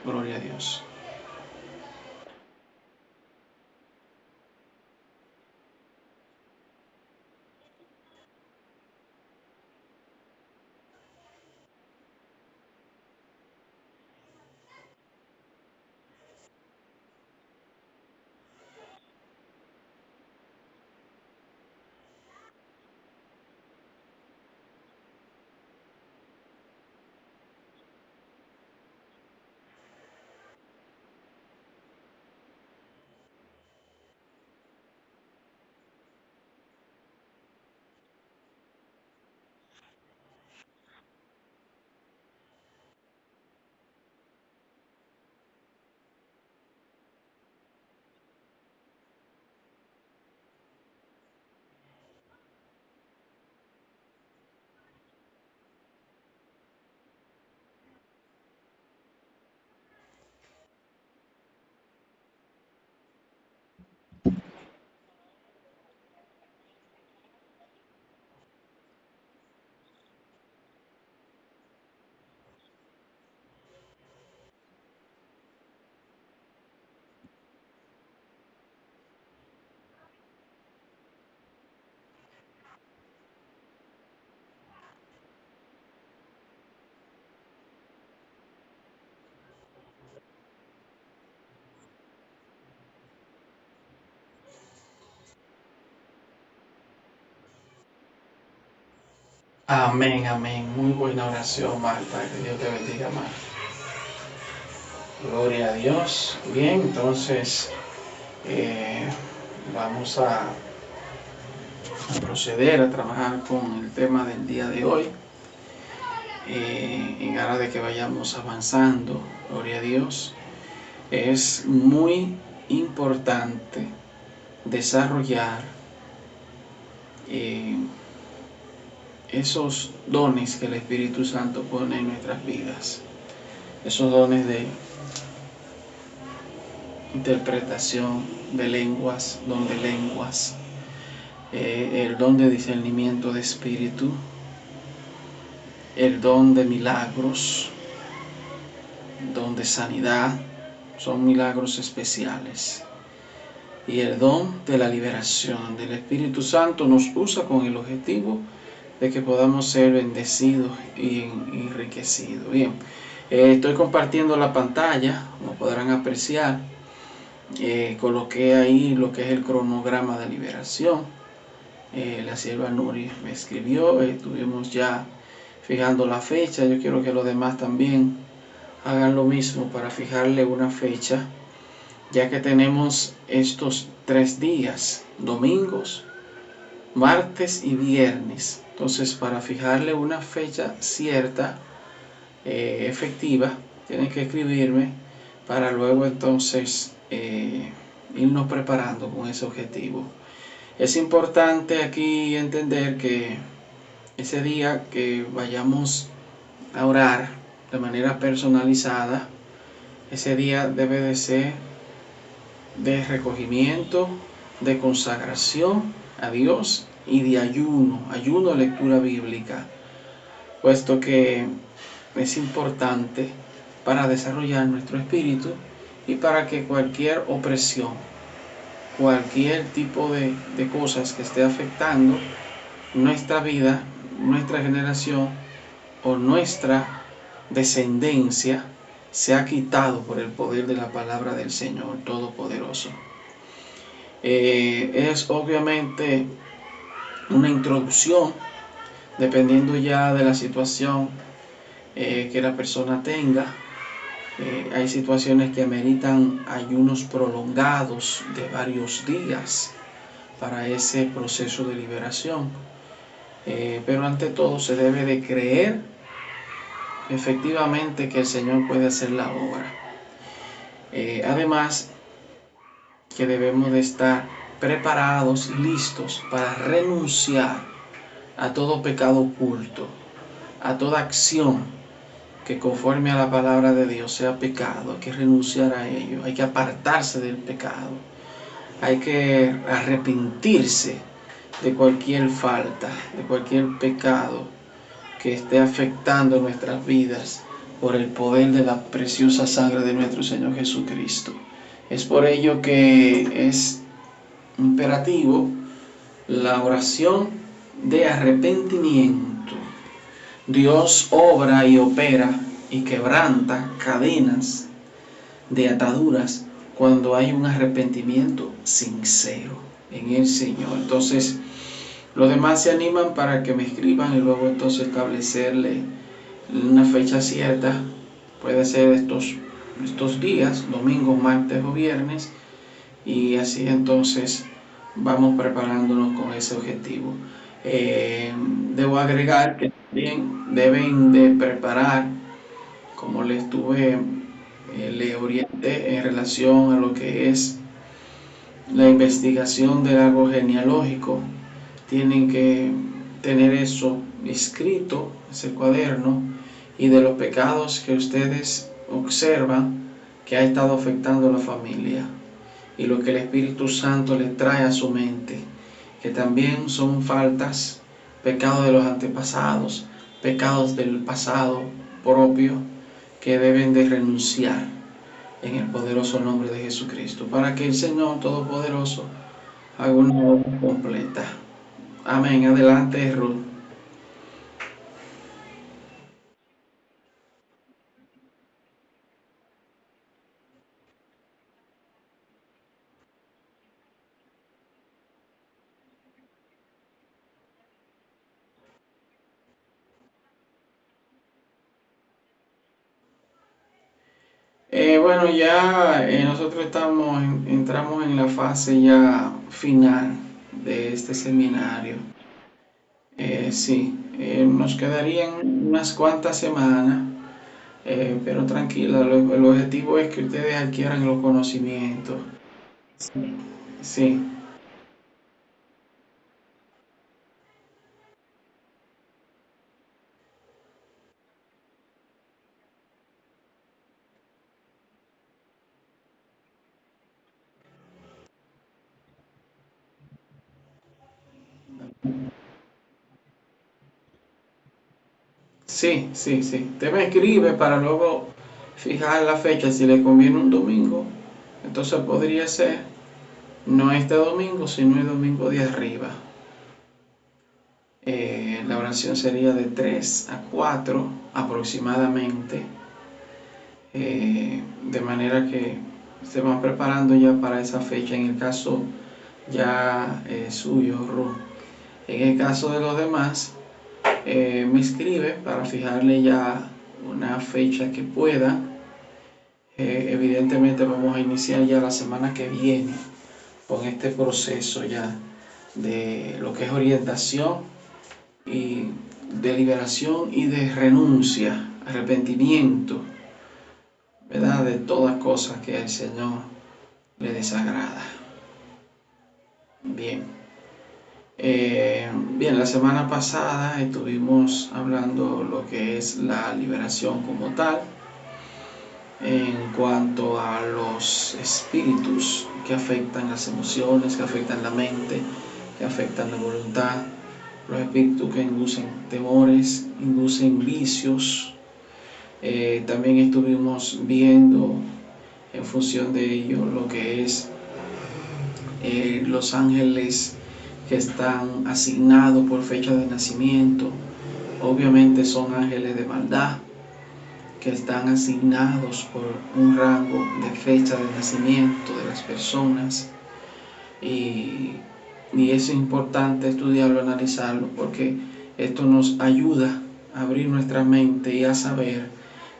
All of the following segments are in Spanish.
Gloria a Dios. Amén, amén. Muy buena oración, Marta. Que Dios te bendiga, Marta. Gloria a Dios. Bien, entonces vamos a proceder a trabajar con el tema del día de hoy. En aras de que vayamos avanzando, gloria a Dios, es muy importante desarrollar esos dones que el Espíritu Santo pone en nuestras vidas, esos dones de interpretación de lenguas, don de lenguas, el don de discernimiento de espíritu, el don de milagros, don de sanidad, son milagros especiales. Y el don de la liberación del Espíritu Santo nos usa con el objetivo de que podamos ser bendecidos y enriquecidos. Bien, estoy compartiendo la pantalla, como podrán apreciar. Coloqué ahí lo que es el cronograma de liberación. La sierva Nuri me escribió, estuvimos ya fijando la fecha. Yo quiero que los demás también hagan lo mismo para fijarle una fecha, ya que tenemos estos 3 días, domingos, martes y viernes. Entonces, para fijarle una fecha cierta, efectiva, tienen que escribirme para luego entonces irnos preparando con ese objetivo. Es importante aquí entender que ese día que vayamos a orar de manera personalizada, ese día debe de ser de recogimiento, de consagración a Dios y de ayuno, lectura bíblica, puesto que es importante para desarrollar nuestro espíritu y para que cualquier opresión, cualquier tipo de cosas que esté afectando nuestra vida, nuestra generación o nuestra descendencia sea quitado por el poder de la palabra del Señor Todopoderoso. Es obviamente una introducción, dependiendo ya de la situación que la persona tenga. Hay situaciones que ameritan ayunos prolongados de varios días para ese proceso de liberación. Pero ante todo se debe de creer efectivamente que el Señor puede hacer la obra. Además, que debemos de estar preparados y listos para renunciar a todo pecado oculto, a toda acción que conforme a la palabra de Dios sea pecado. Hay que renunciar a ello, hay que apartarse del pecado, hay que arrepentirse de cualquier falta, de cualquier pecado que esté afectando nuestras vidas por el poder de la preciosa sangre de nuestro Señor Jesucristo. Es por ello que es imperativo la oración de arrepentimiento. Dios obra y opera y quebranta cadenas de ataduras cuando hay un arrepentimiento sincero en el Señor. Entonces, los demás se animan para que me escriban y luego entonces establecerle una fecha cierta. Puede ser estos días, domingo, martes o viernes, y así entonces vamos preparándonos con ese objetivo. Debo agregar que también deben de preparar, como le orienté en relación a lo que es la investigación del árbol genealógico, tienen que tener eso escrito, ese cuaderno, y de los pecados que ustedes observan que ha estado afectando a la familia y lo que el Espíritu Santo les trae a su mente, que también son faltas, pecados de los antepasados, pecados del pasado propio, que deben de renunciar en el poderoso nombre de Jesucristo, para que el Señor Todopoderoso haga una obra completa. Amén. Adelante, Ruth. Bueno, ya nosotros entramos en la fase ya final de este seminario. Sí, nos quedarían unas cuantas semanas, pero tranquila, el objetivo es que ustedes adquieran los conocimientos. Sí, sí, sí, sí, sí. Usted me escribe para luego fijar la fecha si le conviene un domingo. Entonces podría ser no este domingo, sino el domingo de arriba. La oración sería de 3 a 4 aproximadamente, de manera que se van preparando ya para esa fecha en el caso ya suyo, Ruth. En el caso de los demás, me escribe para fijarle ya una fecha que pueda. Evidentemente vamos a iniciar ya la semana que viene con este proceso ya de lo que es orientación y de liberación y de renuncia, arrepentimiento, ¿verdad? De todas cosas que al Señor le desagrada. Bien. Bien, la semana pasada estuvimos hablando lo que es la liberación como tal, en cuanto a los espíritus que afectan las emociones, que afectan la mente, que afectan la voluntad, los espíritus que inducen temores, inducen vicios. También estuvimos viendo en función de ello lo que es los ángeles que están asignados por fecha de nacimiento. Obviamente son ángeles de maldad que están asignados por un rango de fecha de nacimiento de las personas, y es importante estudiarlo, analizarlo, porque esto nos ayuda a abrir nuestra mente y a saber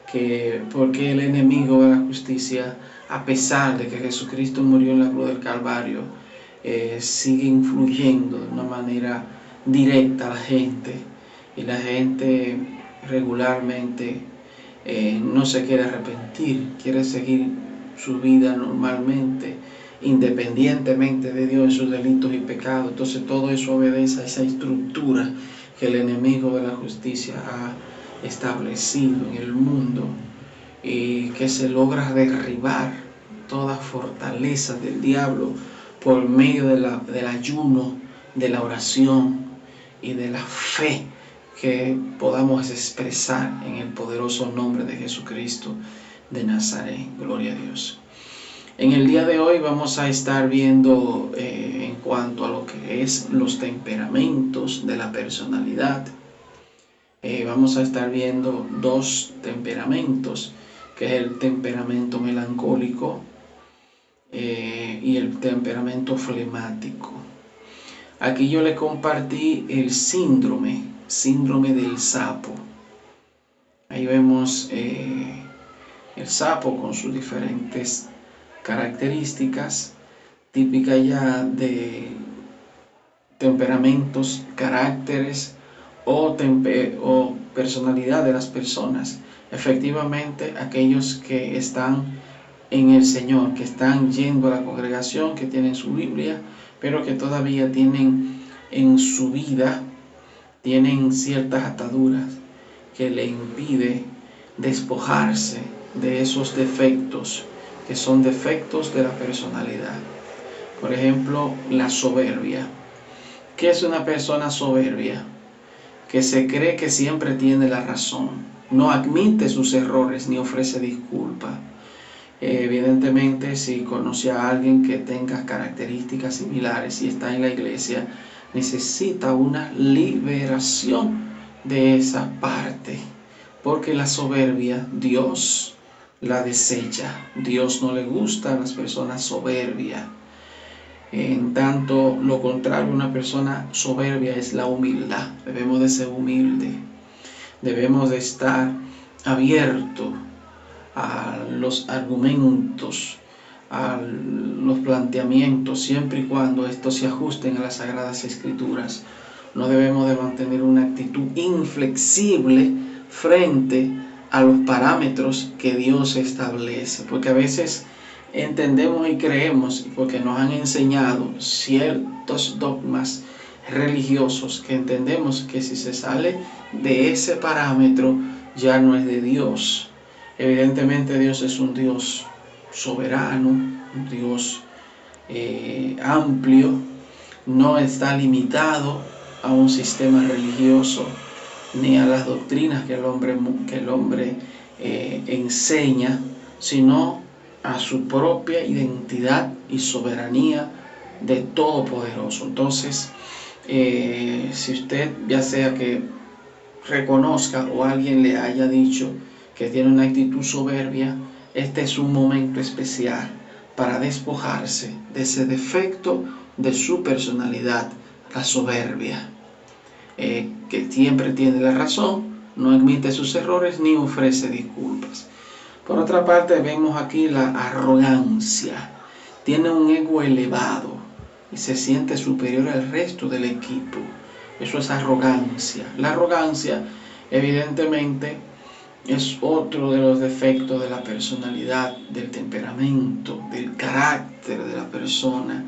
que porque el enemigo de la justicia, a pesar de que Jesucristo murió en la cruz del Calvario, sigue influyendo de una manera directa a la gente, y la gente regularmente no se quiere arrepentir, quiere seguir su vida normalmente, independientemente de Dios en sus delitos y pecados. Entonces todo eso obedece a esa estructura que el enemigo de la justicia ha establecido en el mundo, y que se logra derribar toda fortaleza del diablo por medio del ayuno, de la oración y de la fe que podamos expresar en el poderoso nombre de Jesucristo de Nazaret. Gloria a Dios. En el día de hoy vamos a estar viendo en cuanto a lo que es los temperamentos de la personalidad. Vamos a estar viendo dos temperamentos, que es el temperamento melancólico y el temperamento flemático. Aquí yo le compartí el síndrome del sapo. Ahí vemos el sapo con sus diferentes características típicas ya de temperamentos, caracteres o personalidad de las personas. Efectivamente, aquellos que están en el Señor, que están yendo a la congregación, que tienen su Biblia, pero que todavía tienen en su vida, tienen ciertas ataduras que le impide despojarse de esos defectos, que son defectos de la personalidad. Por ejemplo, la soberbia. ¿Qué es una persona soberbia? Que se cree que siempre tiene la razón, no admite sus errores ni ofrece disculpas. Evidentemente, si conoce a alguien que tenga características similares y está en la iglesia, necesita una liberación de esa parte, porque la soberbia Dios la desecha. Dios no le gustan las personas soberbias. En tanto, lo contrario, una persona soberbia es la humildad. Debemos de ser humildes, debemos de estar abiertos a los argumentos, a los planteamientos, siempre y cuando estos se ajusten a las Sagradas Escrituras. No debemos de mantener una actitud inflexible frente a los parámetros que Dios establece, porque a veces entendemos y creemos, porque nos han enseñado ciertos dogmas religiosos, que entendemos que si se sale de ese parámetro ya no es de Dios. Evidentemente Dios es un Dios soberano, un Dios amplio, no está limitado a un sistema religioso ni a las doctrinas que el hombre enseña, sino a su propia identidad y soberanía de Todopoderoso. Entonces, si usted, ya sea que reconozca o alguien le haya dicho que tiene una actitud soberbia, este es un momento especial para despojarse de ese defecto de su personalidad, la soberbia, que siempre tiene la razón, no admite sus errores ni ofrece disculpas. Por otra parte, vemos aquí la arrogancia. Tiene un ego elevado y se siente superior al resto del equipo. Eso es arrogancia. La arrogancia, evidentemente, es otro de los defectos de la personalidad, del temperamento, del carácter de la persona.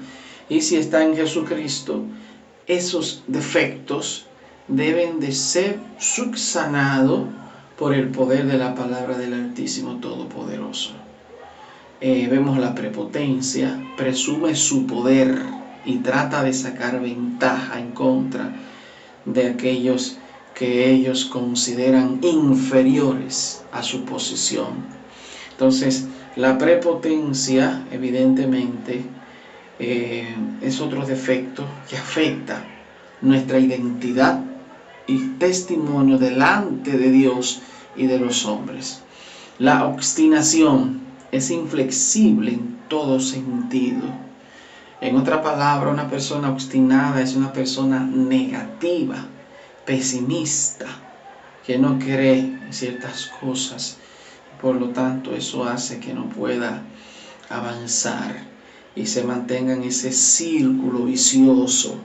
Y si está en Jesucristo, esos defectos deben de ser subsanados por el poder de la palabra del Altísimo Todopoderoso. Vemos la prepotencia, presume su poder y trata de sacar ventaja en contra de aquellos que ellos consideran inferiores a su posición. Entonces, la prepotencia, evidentemente, es otro defecto que afecta nuestra identidad y testimonio delante de Dios y de los hombres. La obstinación es inflexible en todo sentido. En otra palabra, una persona obstinada es una persona negativa, pesimista, que no cree en ciertas cosas. Por lo tanto, eso hace que no pueda avanzar y se mantenga en ese círculo vicioso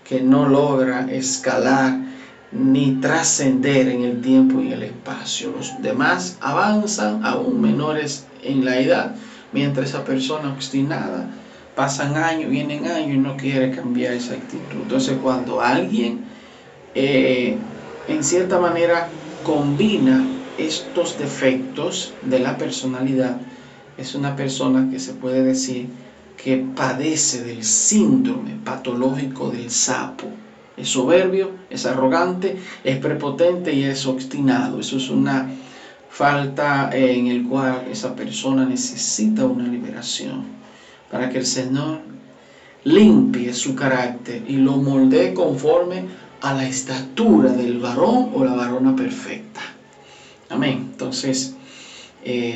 que no logra escalar ni trascender en el tiempo y el espacio. Los demás avanzan, aún menores en la edad, mientras esa persona obstinada pasan años, vienen años y no quiere cambiar esa actitud. Entonces, cuando alguien en cierta manera combina estos defectos de la personalidad, es una persona que se puede decir que padece del síndrome patológico del sapo. Es soberbio, es arrogante, es prepotente y es obstinado. Eso es una falta en el cual esa persona necesita una liberación para que el Señor limpie su carácter y lo moldee conforme a la estatura del varón o la varona perfecta. Amén. Entonces,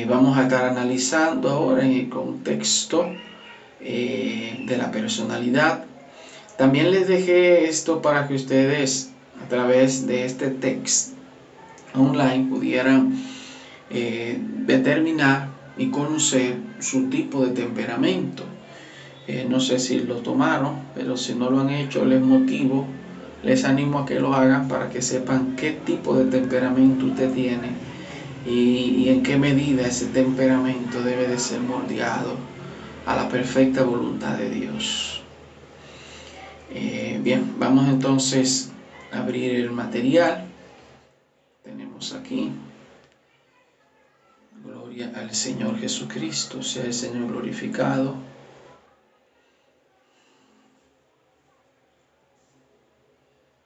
vamos a estar analizando ahora en el contexto de la personalidad. También les dejé esto para que ustedes a través de este texto online pudieran determinar y conocer su tipo de temperamento. No sé si lo tomaron, pero si no lo han hecho, les animo a que lo hagan para que sepan qué tipo de temperamento usted tiene y en qué medida ese temperamento debe de ser moldeado a la perfecta voluntad de Dios. Bien, vamos entonces a abrir el material. Tenemos aquí, gloria al Señor Jesucristo, sea el Señor glorificado.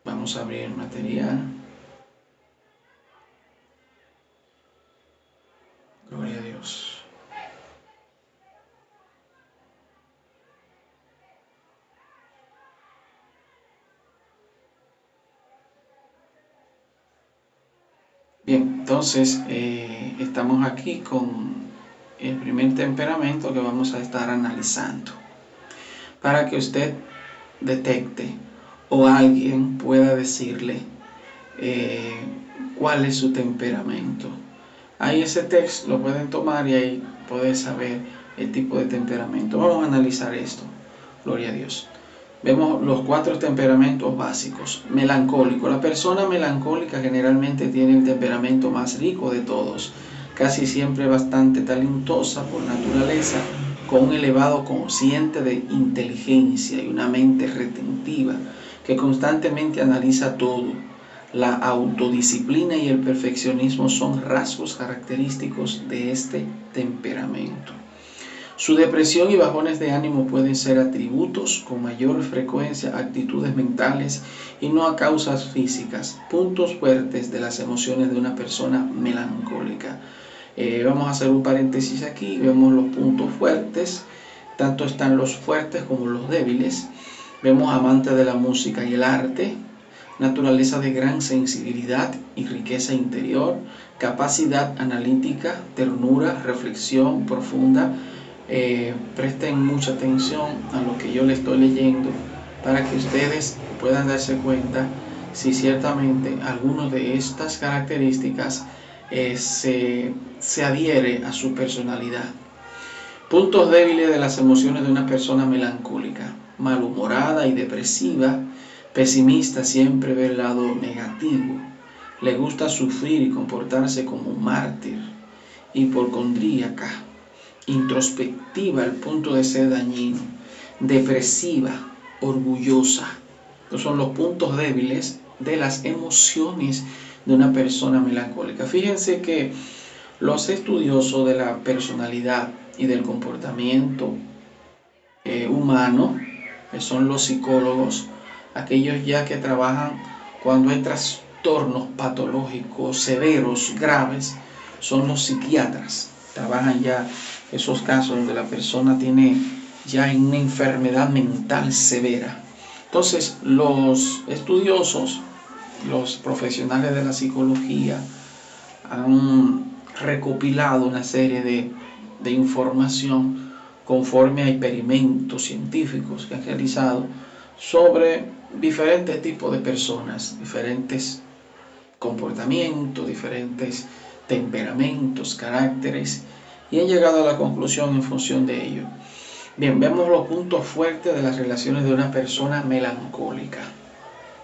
Vamos a abrir el material. Gloria a Dios. Bien, entonces estamos aquí con el primer temperamento que vamos a estar analizando para que usted detecte o alguien pueda decirle cuál es su temperamento. Ahí ese texto lo pueden tomar y ahí pueden saber el tipo de temperamento. Vamos a analizar esto. Gloria a Dios. Vemos los 4 temperamentos básicos. Melancólico. La persona melancólica generalmente tiene el temperamento más rico de todos, casi siempre bastante talentosa por naturaleza, con un elevado cociente de inteligencia y una mente retentiva que constantemente analiza todo. La autodisciplina y el perfeccionismo son rasgos característicos de este temperamento. Su depresión y bajones de ánimo pueden ser atributos con mayor frecuencia a actitudes mentales y no a causas físicas. Puntos fuertes de las emociones de una persona melancólica. Vamos a hacer un paréntesis aquí, vemos los puntos fuertes, tanto están los fuertes como los débiles. Vemos amante de la música y el arte, naturaleza de gran sensibilidad y riqueza interior, capacidad analítica, ternura, reflexión profunda. Presten mucha atención a lo que yo les estoy leyendo para que ustedes puedan darse cuenta si ciertamente alguna de estas características se adhiere a su personalidad. Puntos débiles de las emociones de una persona melancólica: malhumorada y depresiva, pesimista, siempre ve el lado negativo, le gusta sufrir y comportarse como un mártir, hipocondríaca, introspectiva al punto de ser dañino, depresiva, orgullosa. Estos son los puntos débiles de las emociones de una persona melancólica. Fíjense que los estudiosos de la personalidad y del comportamiento humano, que son los psicólogos, aquellos ya que trabajan cuando hay trastornos patológicos severos, graves, son los psiquiatras. Trabajan ya esos casos donde la persona tiene ya una enfermedad mental severa. Entonces, los estudiosos, los profesionales de la psicología, han recopilado una serie de información conforme a experimentos científicos que han realizado sobre diferentes tipos de personas, diferentes comportamientos, diferentes temperamentos, caracteres, y han llegado a la conclusión en función de ello. Bien, vemos los puntos fuertes de las relaciones de una persona melancólica.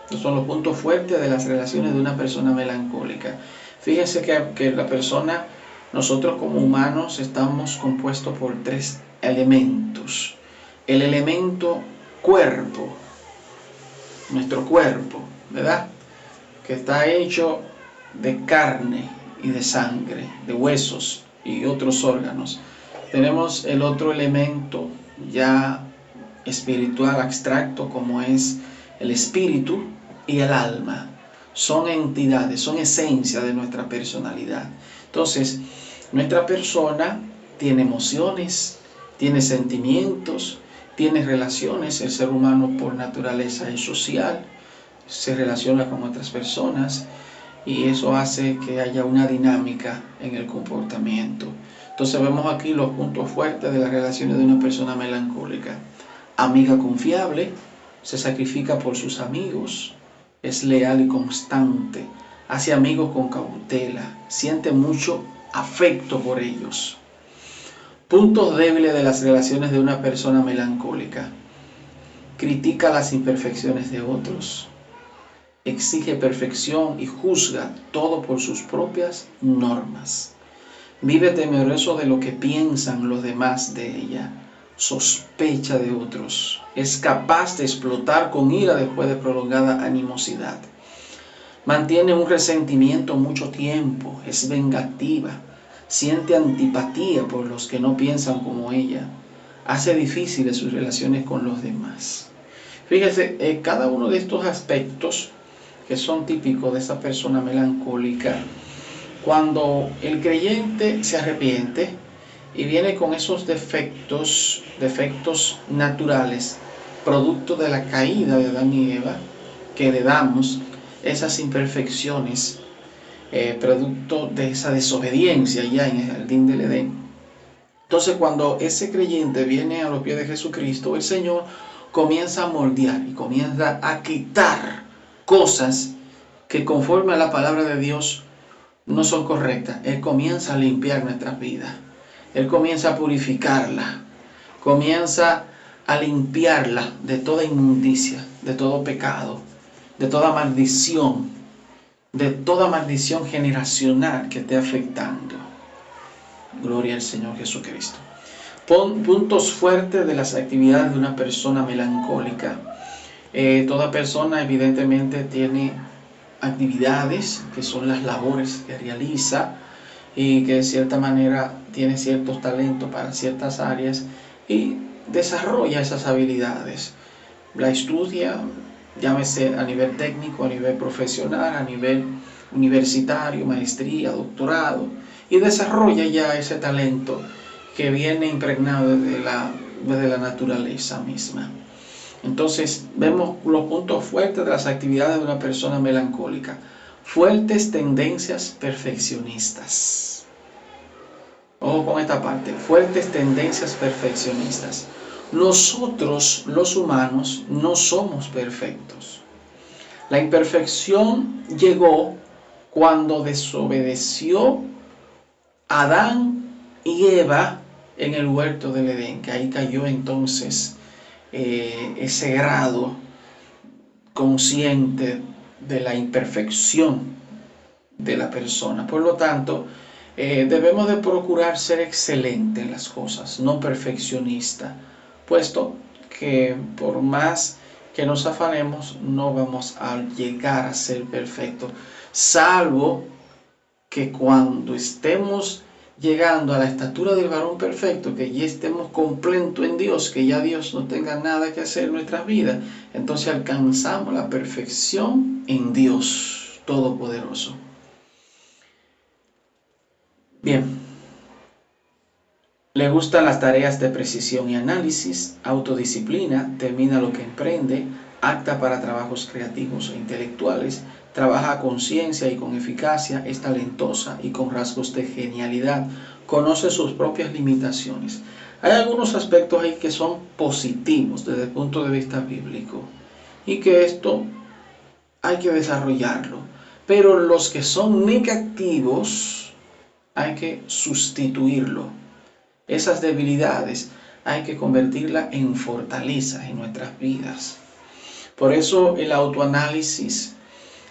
Estos son los puntos fuertes de las relaciones de una persona melancólica. Fíjense que la persona, nosotros como humanos, estamos compuestos por 3 elementos. El elemento cuerpo, nuestro cuerpo, ¿verdad? Que está hecho de carne y de sangre, de huesos y otros órganos. Tenemos el otro elemento ya espiritual abstracto, como es el espíritu, y el alma son entidades, son esencia de nuestra personalidad. Entonces, nuestra persona tiene emociones, tiene sentimientos, tiene relaciones. El ser humano por naturaleza es social, se relaciona con otras personas y eso hace que haya una dinámica en el comportamiento. Entonces vemos aquí los puntos fuertes de las relaciones de una persona melancólica. Amiga confiable, se sacrifica por sus amigos, es leal y constante, hace amigos con cautela, siente mucho afecto por ellos. Puntos débiles de las relaciones de una persona melancólica. Critica las imperfecciones de otros, exige perfección y juzga todo por sus propias normas. Vive temeroso de lo que piensan los demás de ella, sospecha de otros, es capaz de explotar con ira después de prolongada animosidad. Mantiene un resentimiento mucho tiempo, es vengativa, siente antipatía por los que no piensan como ella, hace difíciles sus relaciones con los demás. Fíjese, cada uno de estos aspectos que son típicos de esa persona melancólica, cuando el creyente se arrepiente y viene con esos defectos naturales, producto de la caída de Adán y Eva, que heredamos, esas imperfecciones, producto de esa desobediencia ya en el jardín del Edén. Entonces, cuando ese creyente viene a los pies de Jesucristo, el Señor comienza a moldear y comienza a quitar cosas que conforme a la palabra de Dios no son correctas. Él comienza a limpiar nuestras vidas. Él comienza a purificarla. Comienza a limpiarla de toda inmundicia, de todo pecado, de toda maldición generacional que esté afectando. Gloria al Señor Jesucristo. Puntos fuertes de las actividades de una persona melancólica. Toda persona evidentemente tiene actividades que son las labores que realiza y que de cierta manera tiene ciertos talentos para ciertas áreas y desarrolla esas habilidades. La estudia, llámese a nivel técnico, a nivel profesional, a nivel universitario, maestría, doctorado, y desarrolla ya ese talento que viene impregnado desde la naturaleza misma. Entonces vemos los puntos fuertes de las actividades de una persona melancólica. Fuertes tendencias perfeccionistas. Ojo con esta parte. Fuertes tendencias perfeccionistas. Nosotros, los humanos, no somos perfectos. La imperfección llegó cuando desobedeció Adán y Eva en el huerto del Edén, que ahí cayó entonces ese grado consciente de la imperfección de la persona. Por lo tanto, debemos de procurar ser excelentes en las cosas, no perfeccionista, puesto que por más que nos afanemos, no vamos a llegar a ser perfectos, salvo que cuando estemos llegando a la estatura del varón perfecto, que ya estemos completos en Dios, que ya Dios no tenga nada que hacer en nuestras vidas, entonces alcanzamos la perfección en Dios Todopoderoso. Bien, le gustan las tareas de precisión y análisis, autodisciplina, termina lo que emprende, apta para trabajos creativos e intelectuales, trabaja con ciencia y con eficacia, es talentosa y con rasgos de genialidad, conoce sus propias limitaciones. Hay algunos aspectos ahí que son positivos desde el punto de vista bíblico y que esto hay que desarrollarlo, pero los que son negativos hay que sustituirlo. Esas debilidades hay que convertirlas en fortalezas en nuestras vidas. Por eso el autoanálisis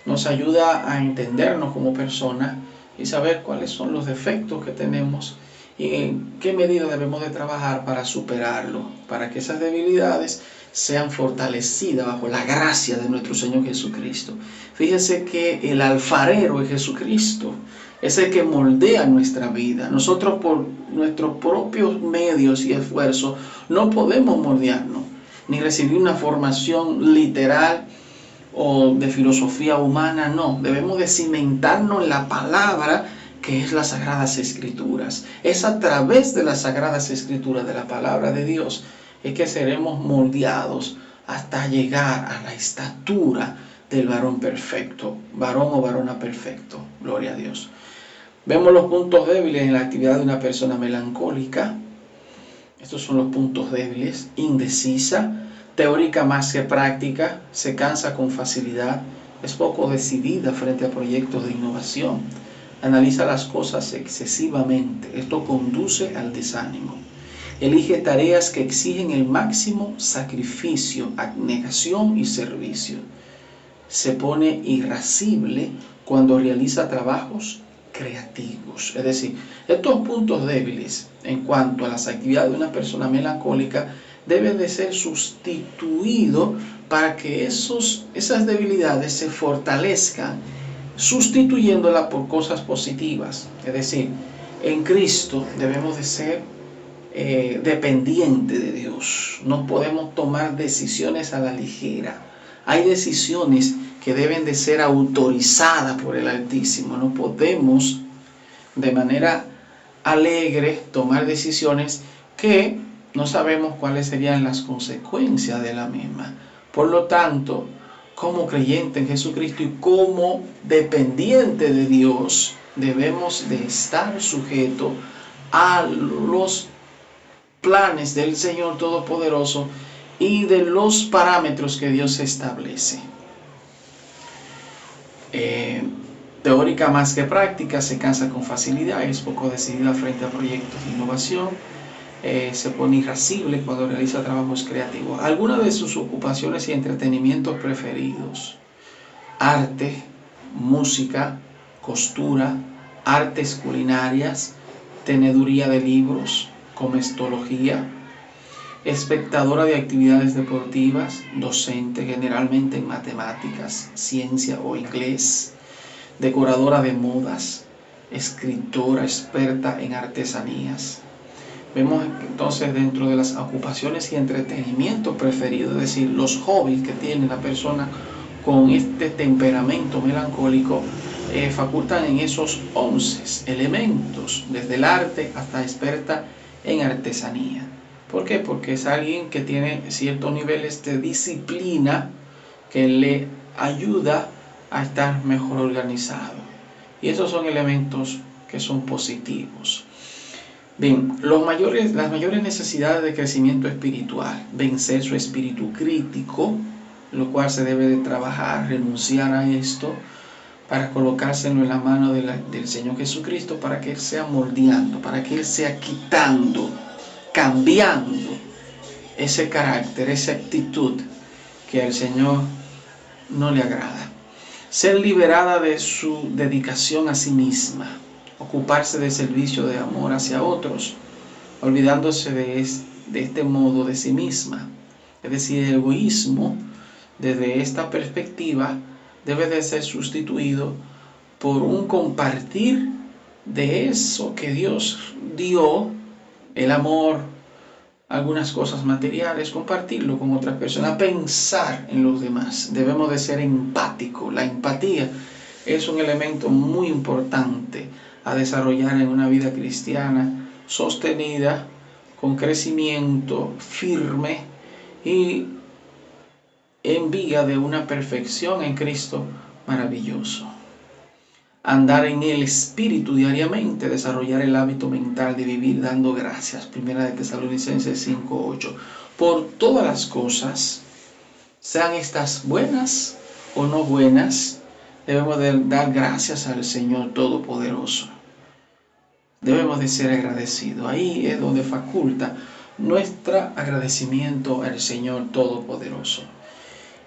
nos ayuda a entendernos como persona y saber cuáles son los defectos que tenemos y en qué medida debemos de trabajar para superarlo, para que esas debilidades sean fortalecidas bajo la gracia de nuestro Señor Jesucristo. Fíjese que el alfarero es Jesucristo, es el que moldea nuestra vida. Nosotros por nuestros propios medios y esfuerzos no podemos moldearnos, ni recibir una formación literal o de filosofía humana, no. Debemos de cimentarnos en la palabra, que es las Sagradas Escrituras. Es a través de las Sagradas Escrituras, de la palabra de Dios, es que seremos moldeados hasta llegar a la estatura del varón perfecto, varón o varona perfecto. Gloria a Dios. Vemos los puntos débiles en la actividad de una persona melancólica. Estos son los puntos débiles: indecisa, teórica más que práctica, se cansa con facilidad, es poco decidida frente a proyectos de innovación, analiza las cosas excesivamente, esto conduce al desánimo, elige tareas que exigen el máximo sacrificio, abnegación y servicio, se pone irascible cuando realiza trabajos creativos. Es decir, estos puntos débiles en cuanto a las actividades de una persona melancólica deben de ser sustituidos para que esas debilidades se fortalezcan, sustituyéndolas por cosas positivas. Es decir, en Cristo debemos de ser dependientes de Dios. No podemos tomar decisiones a la ligera. Hay decisiones que deben de ser autorizadas por el Altísimo. No podemos de manera alegre tomar decisiones que no sabemos cuáles serían las consecuencias de la misma. Por lo tanto, como creyente en Jesucristo y como dependiente de Dios, debemos de estar sujetos a los planes del Señor Todopoderoso y de los parámetros que Dios establece. Teórica más que práctica, se cansa con facilidad, es poco decidida frente a proyectos de innovación, se pone irascible cuando realiza trabajos creativos. Algunas de sus ocupaciones y entretenimientos preferidos: arte, música, costura, artes culinarias, teneduría de libros, comestología, espectadora de actividades deportivas, docente generalmente en matemáticas, ciencia o inglés, decoradora de modas, escritora experta en artesanías. Vemos entonces dentro de las ocupaciones y entretenimientos preferidos, es decir, los hobbies que tiene la persona con este temperamento melancólico, facultan en esos 11 elementos, desde el arte hasta experta en artesanía. ¿Por qué? Porque es alguien que tiene ciertos niveles de disciplina que le ayuda a estar mejor organizado. Y esos son elementos que son positivos. Bien, las mayores necesidades de crecimiento espiritual: vencer su espíritu crítico, lo cual se debe de trabajar, renunciar a esto para colocárselo en la mano del Señor Jesucristo, para que Él sea moldeando, para que Él sea quitando, cambiando ese carácter, esa actitud que al Señor no le agrada. Ser liberada de su dedicación a sí misma, ocuparse del servicio de amor hacia otros, olvidándose de este modo de sí misma. Es decir, el egoísmo, desde esta perspectiva, debe de ser sustituido por un compartir de eso que Dios dio, el amor, algunas cosas materiales, compartirlo con otras personas, pensar en los demás. Debemos de ser empáticos. La empatía es un elemento muy importante a desarrollar en una vida cristiana sostenida, con crecimiento firme y en vía de una perfección en Cristo maravilloso. Andar en el Espíritu diariamente, desarrollar el hábito mental de vivir dando gracias. Primera de Tesalonicenses 5:8. Por todas las cosas, sean estas buenas o no buenas, debemos de dar gracias al Señor Todopoderoso. Debemos de ser agradecidos. Ahí es donde faculta nuestro agradecimiento al Señor Todopoderoso.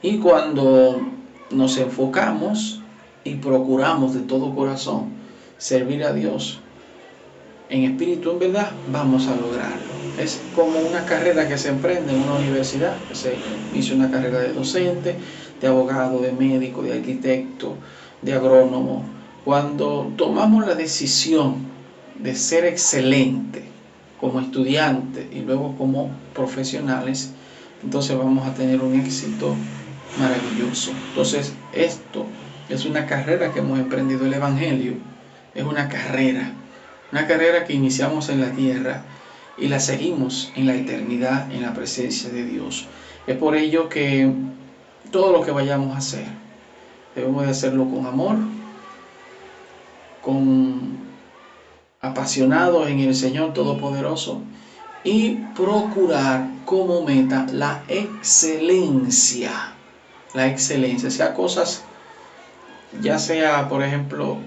Y cuando nos enfocamos y procuramos de todo corazón servir a Dios en espíritu, en verdad, vamos a lograrlo. Es como una carrera que se emprende en una universidad, que se inicia una carrera de docente, de abogado, de médico, de arquitecto, de agrónomo. Cuando tomamos la decisión de ser excelente como estudiante y luego como profesionales, entonces vamos a tener un éxito maravilloso. Entonces, esto es una carrera que hemos emprendido. El Evangelio es una carrera que iniciamos en la tierra y la seguimos en la eternidad, en la presencia de Dios. Es por ello que todo lo que vayamos a hacer, debemos de hacerlo con amor, con apasionados en el Señor Todopoderoso, y procurar como meta la excelencia. La excelencia, sea cosas, ya sea por ejemplo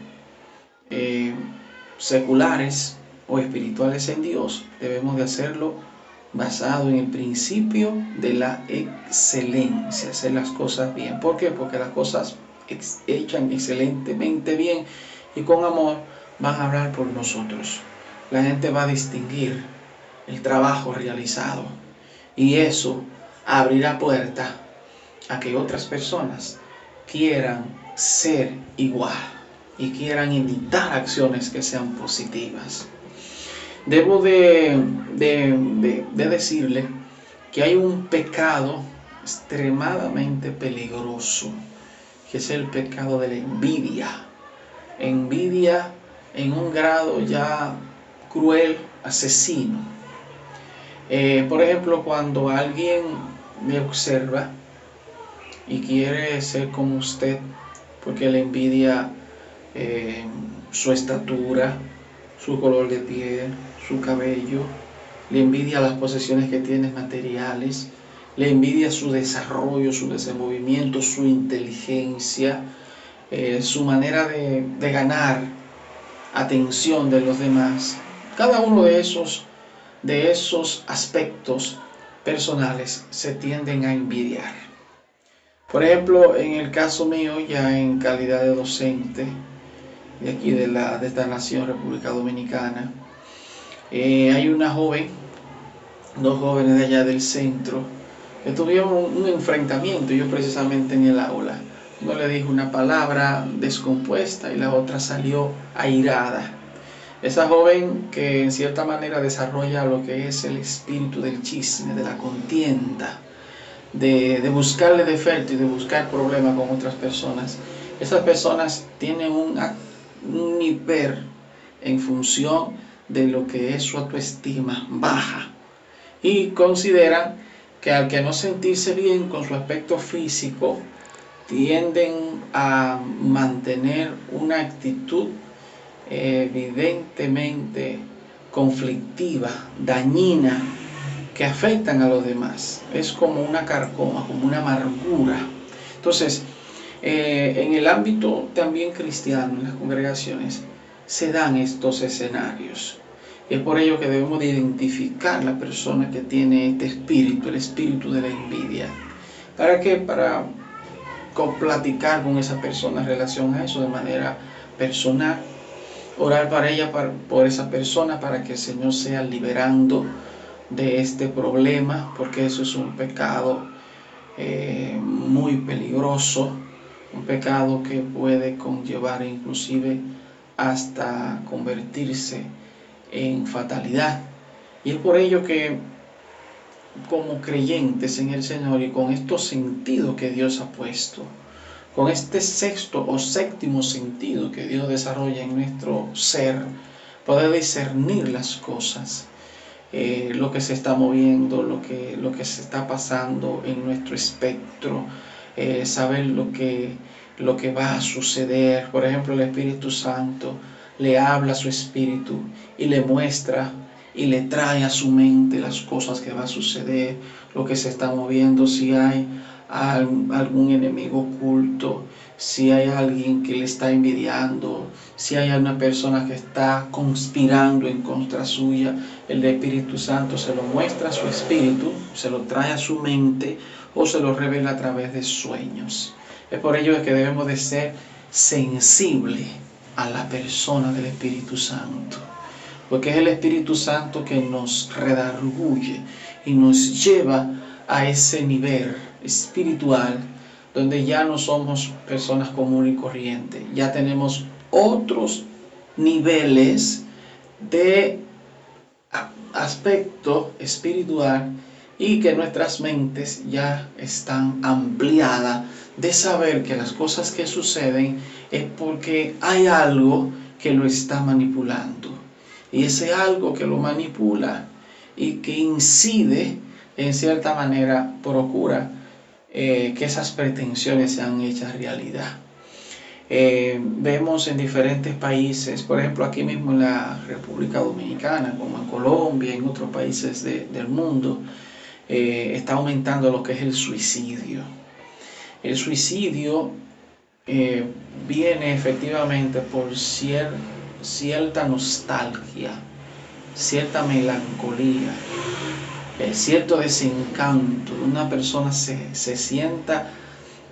seculares o espirituales en Dios, debemos de hacerlo basado en el principio de la excelencia, hacer las cosas bien. ¿Por qué? Porque las cosas hechas excelentemente bien y con amor van a hablar por nosotros. La gente va a distinguir el trabajo realizado y eso abrirá puerta a que otras personas quieran ser igual y quieran imitar acciones que sean positivas. Debo de decirle que hay un pecado extremadamente peligroso, que es el pecado de la envidia. Envidia en un grado ya cruel, asesino. Por ejemplo, cuando alguien me observa y quiere ser como usted, porque le envidia su estatura, su color de piel, su cabello, le envidia las posesiones que tiene materiales, le envidia su desarrollo, su desenvolvimiento, su inteligencia, su manera de ganar atención de los demás. Cada uno de esos aspectos personales se tienden a envidiar. Por ejemplo, en el caso mío, ya en calidad de docente de aquí de esta nación, República Dominicana, hay una joven, dos jóvenes de allá del centro, que tuvieron un enfrentamiento, yo precisamente en el aula. Uno le dijo una palabra descompuesta y la otra salió airada. Esa joven, que en cierta manera desarrolla lo que es el espíritu del chisme, de la contienda, de buscarle defecto y de buscar problemas con otras personas. Esas personas tienen un hiper en función de lo que es su autoestima baja y consideran que al que no sentirse bien con su aspecto físico, tienden a mantener una actitud evidentemente conflictiva, dañina, que afectan a los demás. Es como una carcoma, como una amargura. Entonces, en el ámbito también cristiano, en las congregaciones, se dan estos escenarios. Y es por ello que debemos de identificar la persona que tiene este espíritu, el espíritu de la envidia. ¿Para qué? Para platicar con esa persona en relación a eso de manera personal, orar para ella, por esa persona, para que el Señor sea liberando de este problema, porque eso es un pecado muy peligroso, un pecado que puede conllevar inclusive hasta convertirse en fatalidad. Y es por ello que como creyentes en el Señor y con estos sentidos que Dios ha puesto, con este sexto o séptimo sentido que Dios desarrolla en nuestro ser, poder discernir las cosas, lo que se está moviendo, lo que se está pasando en nuestro espectro, saber lo que va a suceder. Por ejemplo, el Espíritu Santo le habla a su espíritu y le muestra y le trae a su mente las cosas que va a suceder, lo que se está moviendo, si hay algún enemigo oculto, si hay alguien que le está envidiando, si hay una persona que está conspirando en contra suya. El Espíritu Santo se lo muestra a su espíritu, se lo trae a su mente o se lo revela a través de sueños. Es por ello que debemos de ser sensibles a la persona del Espíritu Santo, porque es el Espíritu Santo que nos redarguye y nos lleva a ese nivel espiritual donde ya no somos personas comunes y corrientes, ya tenemos otros niveles de aspecto espiritual y que nuestras mentes ya están ampliadas de saber que las cosas que suceden es porque hay algo que lo está manipulando, y ese algo que lo manipula y que incide en cierta manera procura que esas pretensiones sean hechas realidad. Vemos en diferentes países, por ejemplo aquí mismo en la República Dominicana, como en Colombia, en otros países del mundo, está aumentando lo que es el suicidio. El suicidio viene efectivamente por cierta nostalgia, cierta melancolía, cierto desencanto. Una persona se sienta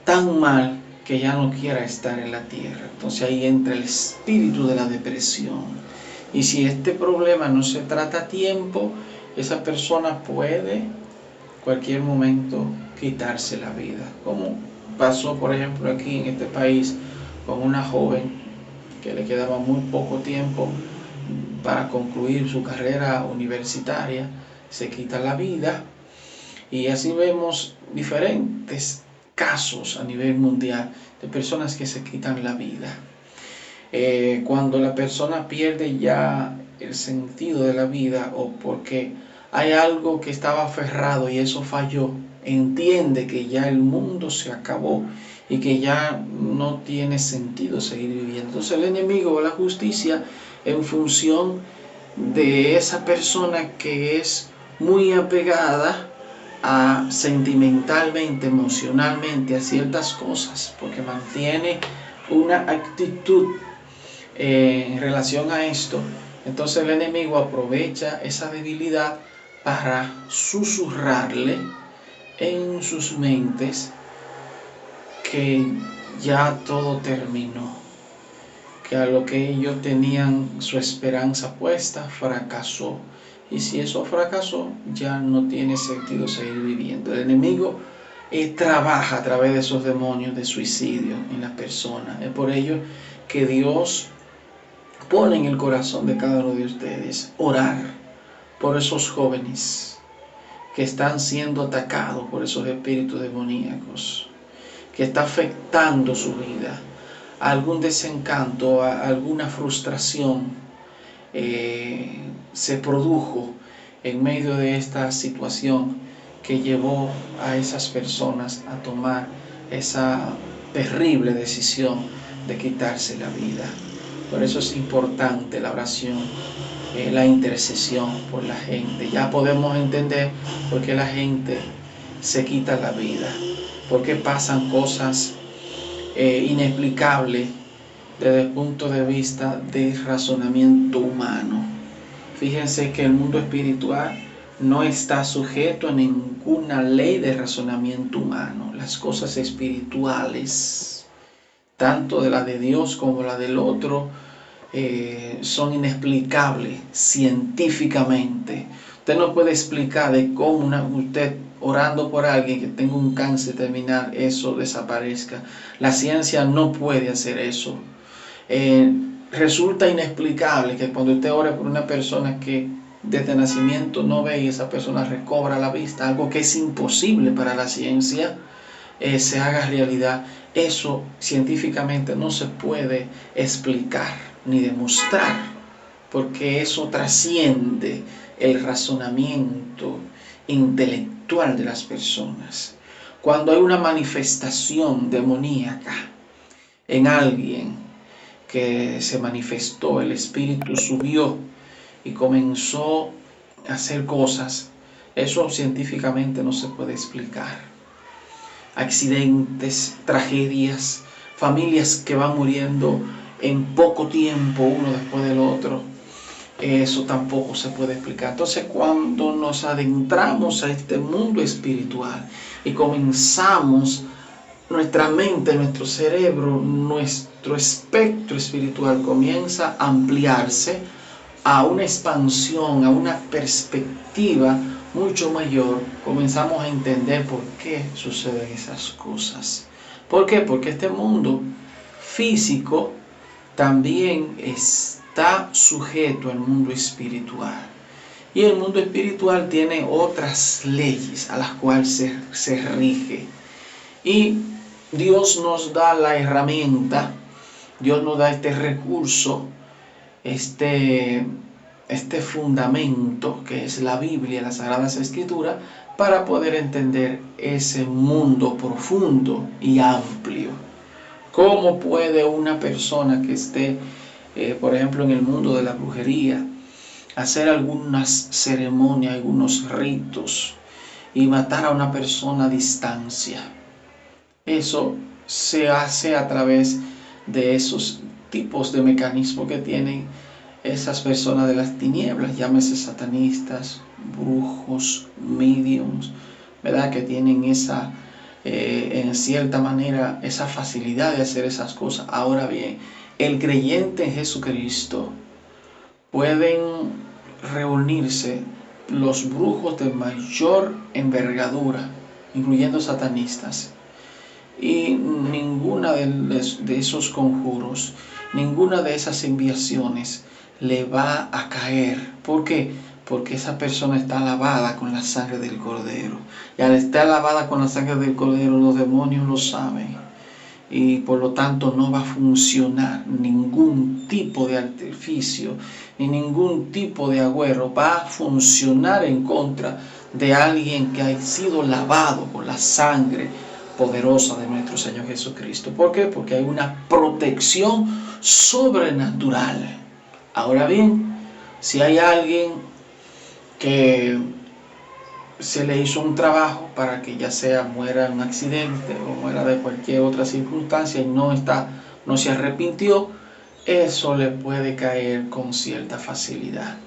tan mal que ya no quiera estar en la tierra. Entonces ahí entra el espíritu de la depresión. Y si este problema no se trata a tiempo, esa persona puede cualquier momento quitarse la vida. Como pasó por ejemplo aquí en este país con una joven que le quedaba muy poco tiempo para concluir su carrera universitaria, se quita la vida. Y así vemos diferentes casos a nivel mundial de personas que se quitan la vida. Cuando la persona pierde ya el sentido de la vida, o porque hay algo que estaba aferrado y eso falló, entiende que ya el mundo se acabó y que ya no tiene sentido seguir viviendo. Entonces el enemigo o la justicia, en función de esa persona que es muy apegada sentimentalmente, emocionalmente a ciertas cosas, porque mantiene una actitud en relación a esto, entonces el enemigo aprovecha esa debilidad para susurrarle en sus mentes que ya todo terminó, que a lo que ellos tenían su esperanza puesta fracasó, y si eso fracasó ya no tiene sentido seguir viviendo. El enemigo trabaja a través de esos demonios de suicidio en las personas. Es por ello que Dios pone en el corazón de cada uno de ustedes orar por esos jóvenes que están siendo atacados por esos espíritus demoníacos, que está afectando su vida, algún desencanto, alguna frustración se produjo en medio de esta situación que llevó a esas personas a tomar esa terrible decisión de quitarse la vida. Por eso es importante la oración, la intercesión por la gente. Ya podemos entender por qué la gente se quita la vida, por qué pasan cosas inexplicables desde el punto de vista del razonamiento humano. Fíjense que el mundo espiritual no está sujeto a ninguna ley de razonamiento humano. Las cosas espirituales, tanto de la de Dios como la del otro, son inexplicables científicamente. Usted no puede explicar de cómo usted orando por alguien que tenga un cáncer terminal, eso desaparezca. La ciencia no puede hacer eso. Resulta inexplicable que cuando usted ore por una persona que desde nacimiento no ve y esa persona recobra la vista, algo que es imposible para la ciencia, se haga realidad. Eso científicamente no se puede explicar ni demostrar, porque eso trasciende el razonamiento intelectual de las personas. Cuando hay una manifestación demoníaca en alguien que se manifestó, el espíritu subió y comenzó a hacer cosas, eso científicamente no se puede explicar. Accidentes, tragedias, familias que van muriendo en poco tiempo uno después del otro, eso tampoco se puede explicar. Entonces cuando nos adentramos a este mundo espiritual y comenzamos nuestra mente, nuestro cerebro, nuestro espectro espiritual comienza a ampliarse a una expansión, a una perspectiva mucho mayor, comenzamos a entender por qué suceden esas cosas. ¿Por qué? Porque este mundo físico también está sujeto al mundo espiritual. Y el mundo espiritual tiene otras leyes a las cuales se rige. Y Dios nos da la herramienta, Dios nos da este recurso, este fundamento que es la Biblia, las Sagradas Escrituras, para poder entender ese mundo profundo y amplio. ¿Cómo puede una persona que esté, por ejemplo, en el mundo de la brujería, hacer algunas ceremonias, algunos ritos y matar a una persona a distancia? Eso se hace a través de esos tipos de mecanismos que tienen esas personas de las tinieblas, llámese satanistas, brujos, mediums, ¿verdad? Que tienen esa, en cierta manera, esa facilidad de hacer esas cosas. Ahora bien, el creyente en Jesucristo, pueden reunirse los brujos de mayor envergadura, incluyendo satanistas, y ninguna de esos conjuros, ninguna de esas enviaciones le va a caer. ¿Por qué? Porque esa persona está lavada con la sangre del Cordero. Y al estar lavada con la sangre del Cordero, los demonios lo saben. Y por lo tanto no va a funcionar ningún tipo de artificio, ni ningún tipo de agüero. Va a funcionar en contra de alguien que ha sido lavado con la sangre poderosa de nuestro Señor Jesucristo. ¿Por qué? Porque hay una protección sobrenatural. Ahora bien, si hay alguien que se le hizo un trabajo para que ya sea muera en un accidente o muera de cualquier otra circunstancia y no se arrepintió, eso le puede caer con cierta facilidad.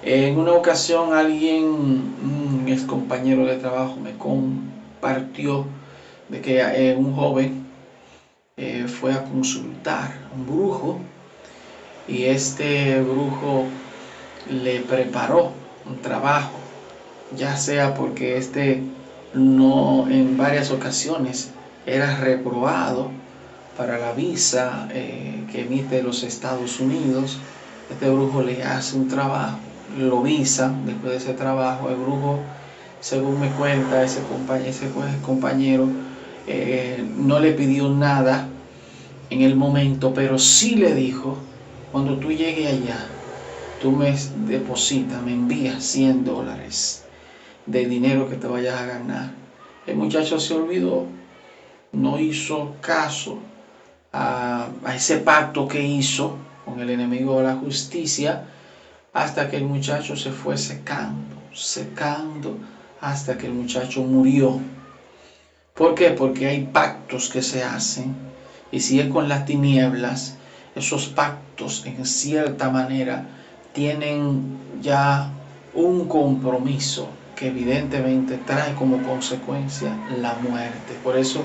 En una ocasión un ex compañero de trabajo me compartió de que un joven fue a consultar a un brujo, y este brujo le preparó un trabajo, ya sea porque no, en varias ocasiones era reprobado para la visa que emite los Estados Unidos. Este brujo le hace un trabajo, lo visa. Después de ese trabajo, el brujo, según me cuenta ese compañero, no le pidió nada en el momento, pero sí le dijo: cuando tú llegues allá, tú me depositas, me envías $100 de dinero que te vayas a ganar. El muchacho se olvidó, no hizo caso a ese pacto que hizo con el enemigo de la justicia, hasta que el muchacho se fue secando, hasta que el muchacho murió. ¿Por qué? Porque hay pactos que se hacen, y si es con las tinieblas, esos pactos en cierta manera tienen ya un compromiso que evidentemente trae como consecuencia la muerte. Por eso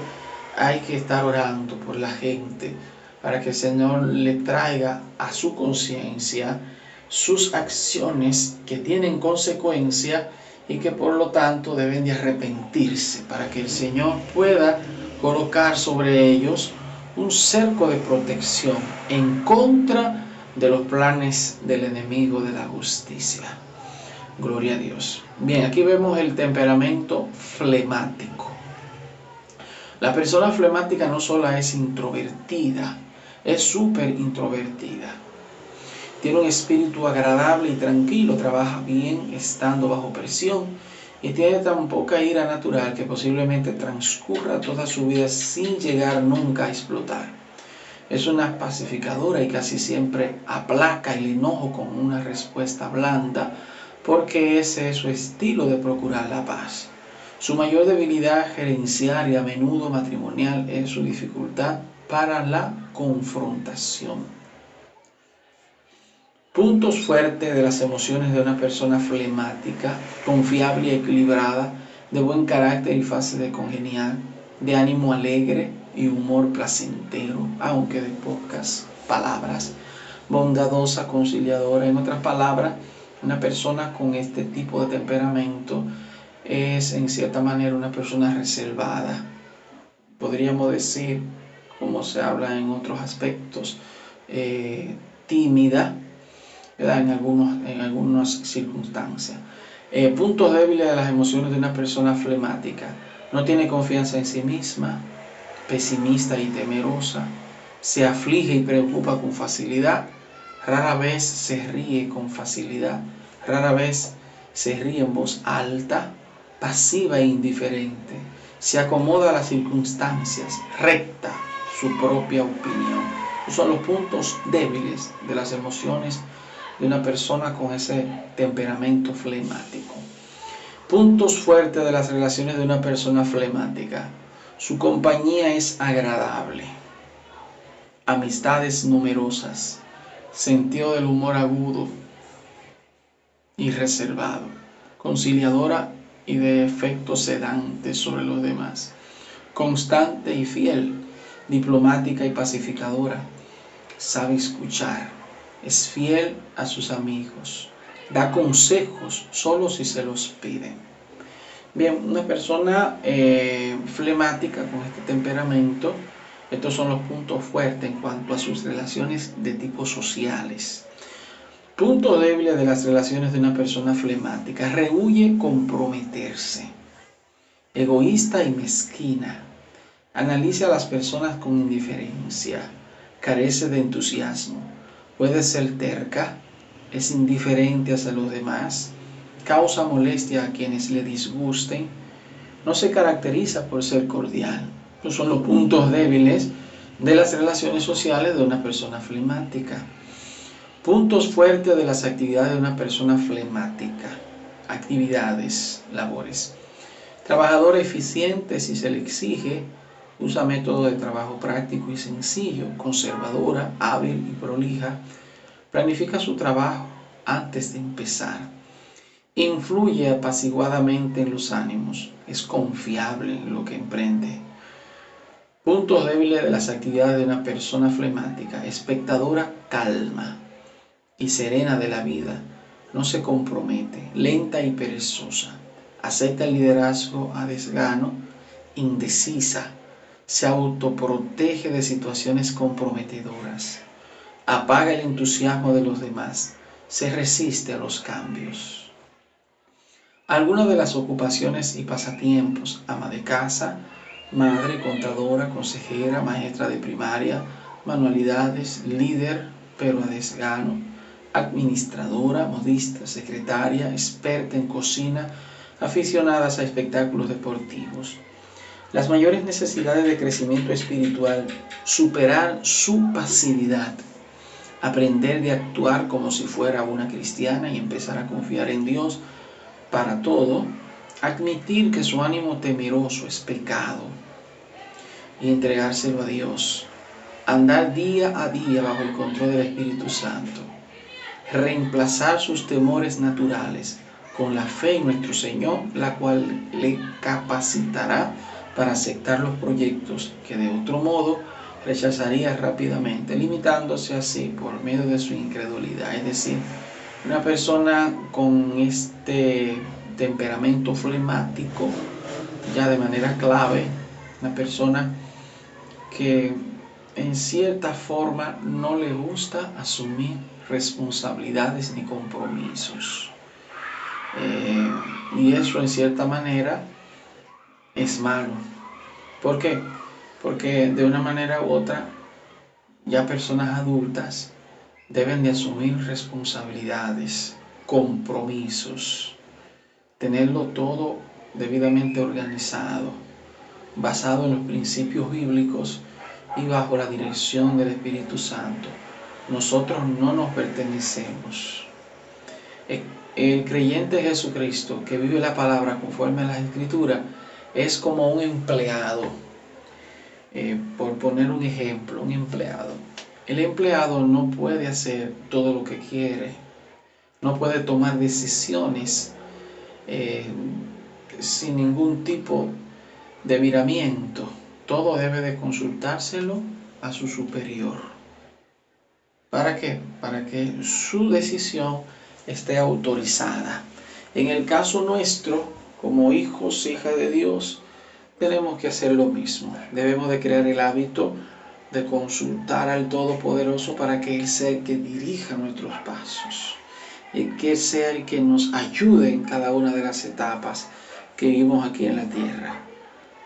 hay que estar orando por la gente, para que el Señor le traiga a su conciencia sus acciones que tienen consecuencia y que por lo tanto deben de arrepentirse, para que el Señor pueda colocar sobre ellos un cerco de protección en contra de los planes del enemigo de la justicia. Gloria a Dios. Bien, aquí vemos el temperamento flemático. La persona flemática no solo es introvertida, es súper introvertida. Tiene un espíritu agradable y tranquilo, trabaja bien estando bajo presión, y tiene tan poca ira natural que posiblemente transcurra toda su vida sin llegar nunca a explotar. Es una pacificadora y casi siempre aplaca el enojo con una respuesta blanda, porque ese es su estilo de procurar la paz. Su mayor debilidad gerencial y a menudo matrimonial es su dificultad para la confrontación. Puntos fuertes de las emociones de una persona flemática: confiable y equilibrada, de buen carácter y fácil de congeniar, de ánimo alegre y humor placentero, aunque de pocas palabras, bondadosa, conciliadora. En otras palabras, una persona con este tipo de temperamento es en cierta manera una persona reservada. Podríamos decir, como se habla en otros aspectos, tímida, ¿verdad? En algunas circunstancias. Puntos débiles de las emociones de una persona flemática: no tiene confianza en sí misma, pesimista y temerosa, se aflige y preocupa con facilidad, rara vez se ríe con facilidad, rara vez se ríe en voz alta, pasiva e indiferente, se acomoda a las circunstancias, recta su propia opinión. Esos son los puntos débiles de las emociones de una persona con ese temperamento flemático. Puntos fuertes de las relaciones de una persona flemática: su compañía es agradable, amistades numerosas, sentido del humor agudo y reservado, conciliadora y de efecto sedante sobre los demás, constante y fiel, diplomática y pacificadora, sabe escuchar, es fiel a sus amigos, da consejos solo si se los piden. Bien, una persona flemática con este temperamento, estos son los puntos fuertes en cuanto a sus relaciones de tipo sociales. Punto débil de las relaciones de una persona flemática: rehúye comprometerse, egoísta y mezquina, analiza a las personas con indiferencia, carece de entusiasmo, puede ser terca, es indiferente hacia los demás, causa molestia a quienes le disgusten, no se caracteriza por ser cordial. Estos son los puntos débiles de las relaciones sociales de una persona flemática. Puntos fuertes de las actividades de una persona flemática. Actividades, labores: trabajadora eficiente si se le exige, usa método de trabajo práctico y sencillo, conservadora, hábil y prolija, planifica su trabajo antes de empezar, influye apaciguadamente en los ánimos, es confiable en lo que emprende. Puntos débiles de las actividades de una persona flemática: espectadora calma y serena de la vida, no se compromete, lenta y perezosa, acepta el liderazgo a desgano, indecisa, se autoprotege de situaciones comprometedoras, apaga el entusiasmo de los demás, se resiste a los cambios. Algunas de las ocupaciones y pasatiempos: ama de casa, madre, contadora, consejera, maestra de primaria, manualidades, líder pero a desgano, administradora, modista, secretaria, experta en cocina, aficionadas a espectáculos deportivos. Las mayores necesidades de crecimiento espiritual: superar su pasividad, aprender de actuar como si fuera una cristiana y empezar a confiar en Dios para todo, admitir que su ánimo temeroso es pecado y entregárselo a Dios, andar día a día bajo el control del Espíritu Santo, reemplazar sus temores naturales con la fe en nuestro Señor, la cual le capacitará para aceptar los proyectos que de otro modo rechazaría rápidamente, limitándose así por medio de su incredulidad. Es decir, una persona con este temperamento flemático, ya de manera clave, una persona que en cierta forma no le gusta asumir responsabilidades ni compromisos. Y eso en cierta manera es malo. ¿Por qué? Porque de una manera u otra ya personas adultas deben de asumir responsabilidades, compromisos, tenerlo todo debidamente organizado, basado en los principios bíblicos y bajo la dirección del Espíritu Santo. Nosotros no nos pertenecemos. El creyente de Jesucristo que vive la palabra conforme a las Escrituras es como un empleado. Por poner un ejemplo, un empleado. El empleado no puede hacer todo lo que quiere, no puede tomar decisiones sin ningún tipo de miramiento. Todo debe de consultárselo a su superior. ¿Para qué? Para que su decisión esté autorizada. En el caso nuestro, como hijos, hijas de Dios, tenemos que hacer lo mismo. Debemos de crear el hábito de consultar al Todopoderoso para que Él sea el que dirija nuestros pasos y que Él sea el que nos ayude en cada una de las etapas que vivimos aquí en la tierra.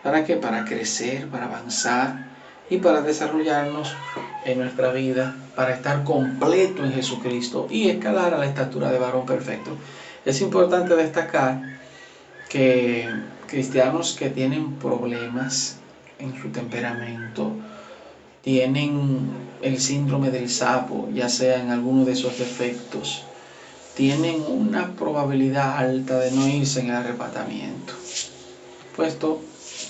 ¿Para qué? Para crecer, para avanzar y para desarrollarnos en nuestra vida, para estar completo en Jesucristo y escalar a la estatura de varón perfecto. Es importante destacar que cristianos que tienen problemas en su temperamento, tienen el síndrome del sapo, ya sea en alguno de esos defectos, tienen una probabilidad alta de no irse en el arrebatamiento, puesto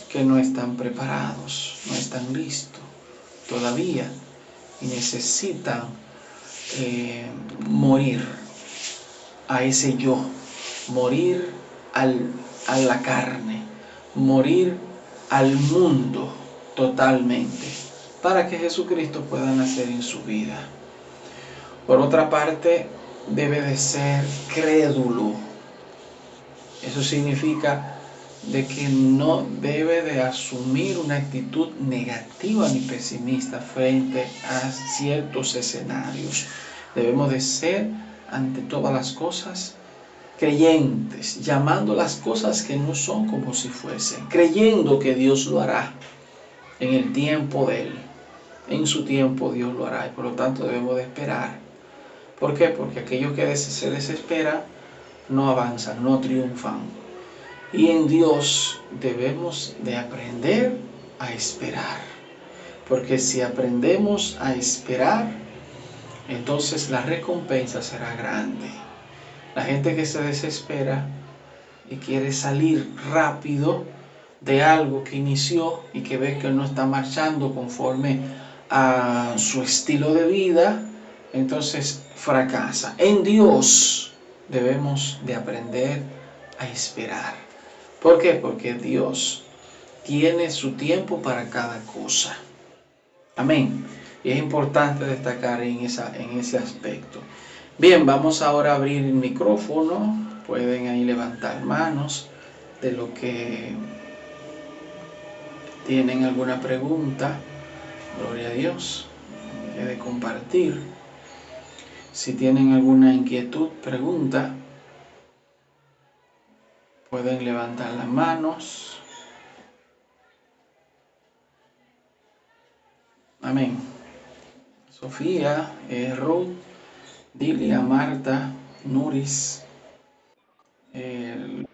que no están preparados, no están listos todavía y necesitan morir a ese yo, morir a la carne, morir al mundo totalmente, para que Jesucristo pueda nacer en su vida. Por otra parte, debe de ser crédulo. Eso significa de que no debe de asumir una actitud negativa ni pesimista frente a ciertos escenarios. Debemos de ser, ante todas las cosas, creyentes, llamando las cosas que no son como si fuesen, creyendo que Dios lo hará en el tiempo de Él. En su tiempo Dios lo hará y por lo tanto debemos de esperar. ¿Por qué? Porque aquellos que se desesperan no avanzan, no triunfan. Y en Dios debemos de aprender a esperar. Porque si aprendemos a esperar, entonces la recompensa será grande. La gente que se desespera y quiere salir rápido de algo que inició y que ve que no está marchando conforme a su estilo de vida, entonces fracasa. En Dios debemos de aprender a esperar. ¿Por qué? Porque Dios tiene su tiempo para cada cosa. Amén. Y es importante destacar en ese aspecto. Bien, vamos ahora a abrir el micrófono. Pueden ahí levantar manos de lo que tienen alguna pregunta. Gloria a Dios. De compartir. Si tienen alguna inquietud, pregunta, pueden levantar las manos. Amén. Sofía, Ruth, Dilia, Marta, Nuris. Eh,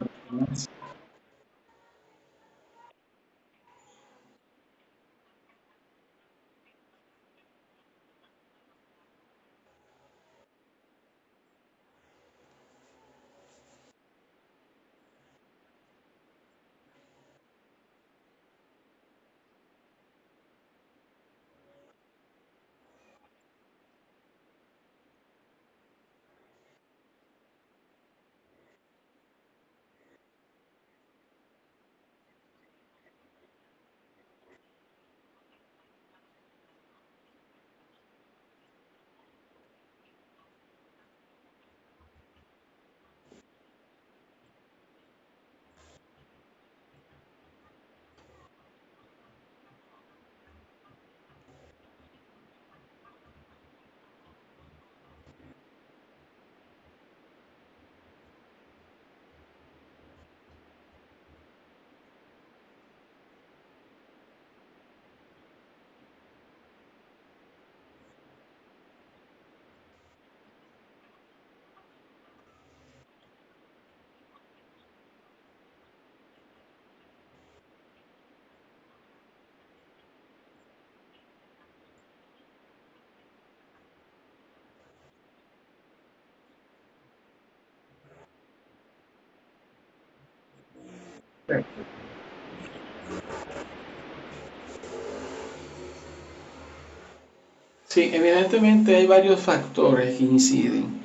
Sí, evidentemente hay varios factores que inciden.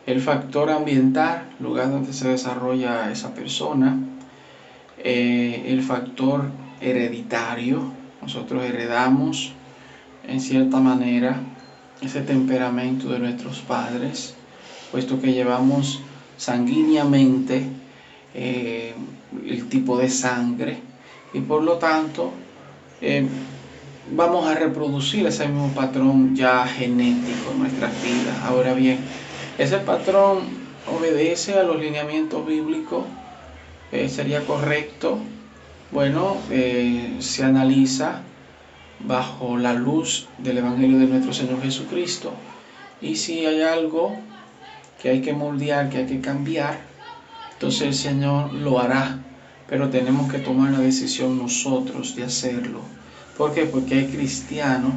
El factor ambiental, lugar donde se desarrolla esa persona. El factor hereditario, nosotros heredamos en cierta manera ese temperamento de nuestros padres, puesto que llevamos sanguíneamente el tipo de sangre y por lo tanto vamos a reproducir ese mismo patrón ya genético en nuestras vidas. Ahora bien, ese patrón obedece a los lineamientos bíblicos, sería correcto. Bueno, se analiza bajo la luz del Evangelio de nuestro Señor Jesucristo. Y si hay algo que hay que moldear, que hay que cambiar, entonces el Señor lo hará. Pero tenemos que tomar la decisión nosotros de hacerlo. ¿Por qué? Porque hay cristianos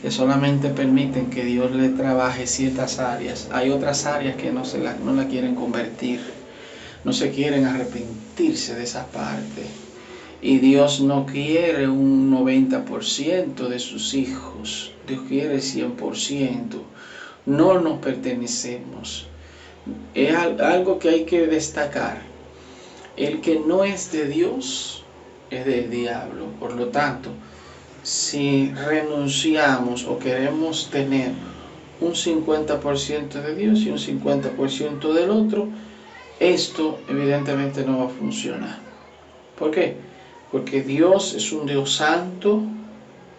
que solamente permiten que Dios le trabaje ciertas áreas. Hay otras áreas que no la quieren convertir, no se quieren arrepentirse de esa parte. Y Dios no quiere un 90% de sus hijos, Dios quiere 100%. No nos pertenecemos. Es algo que hay que destacar. El que no es de Dios es del diablo. Por lo tanto, si renunciamos o queremos tener un 50% de Dios y un 50% del otro, esto evidentemente no va a funcionar. ¿Por qué? Porque Dios es un Dios santo,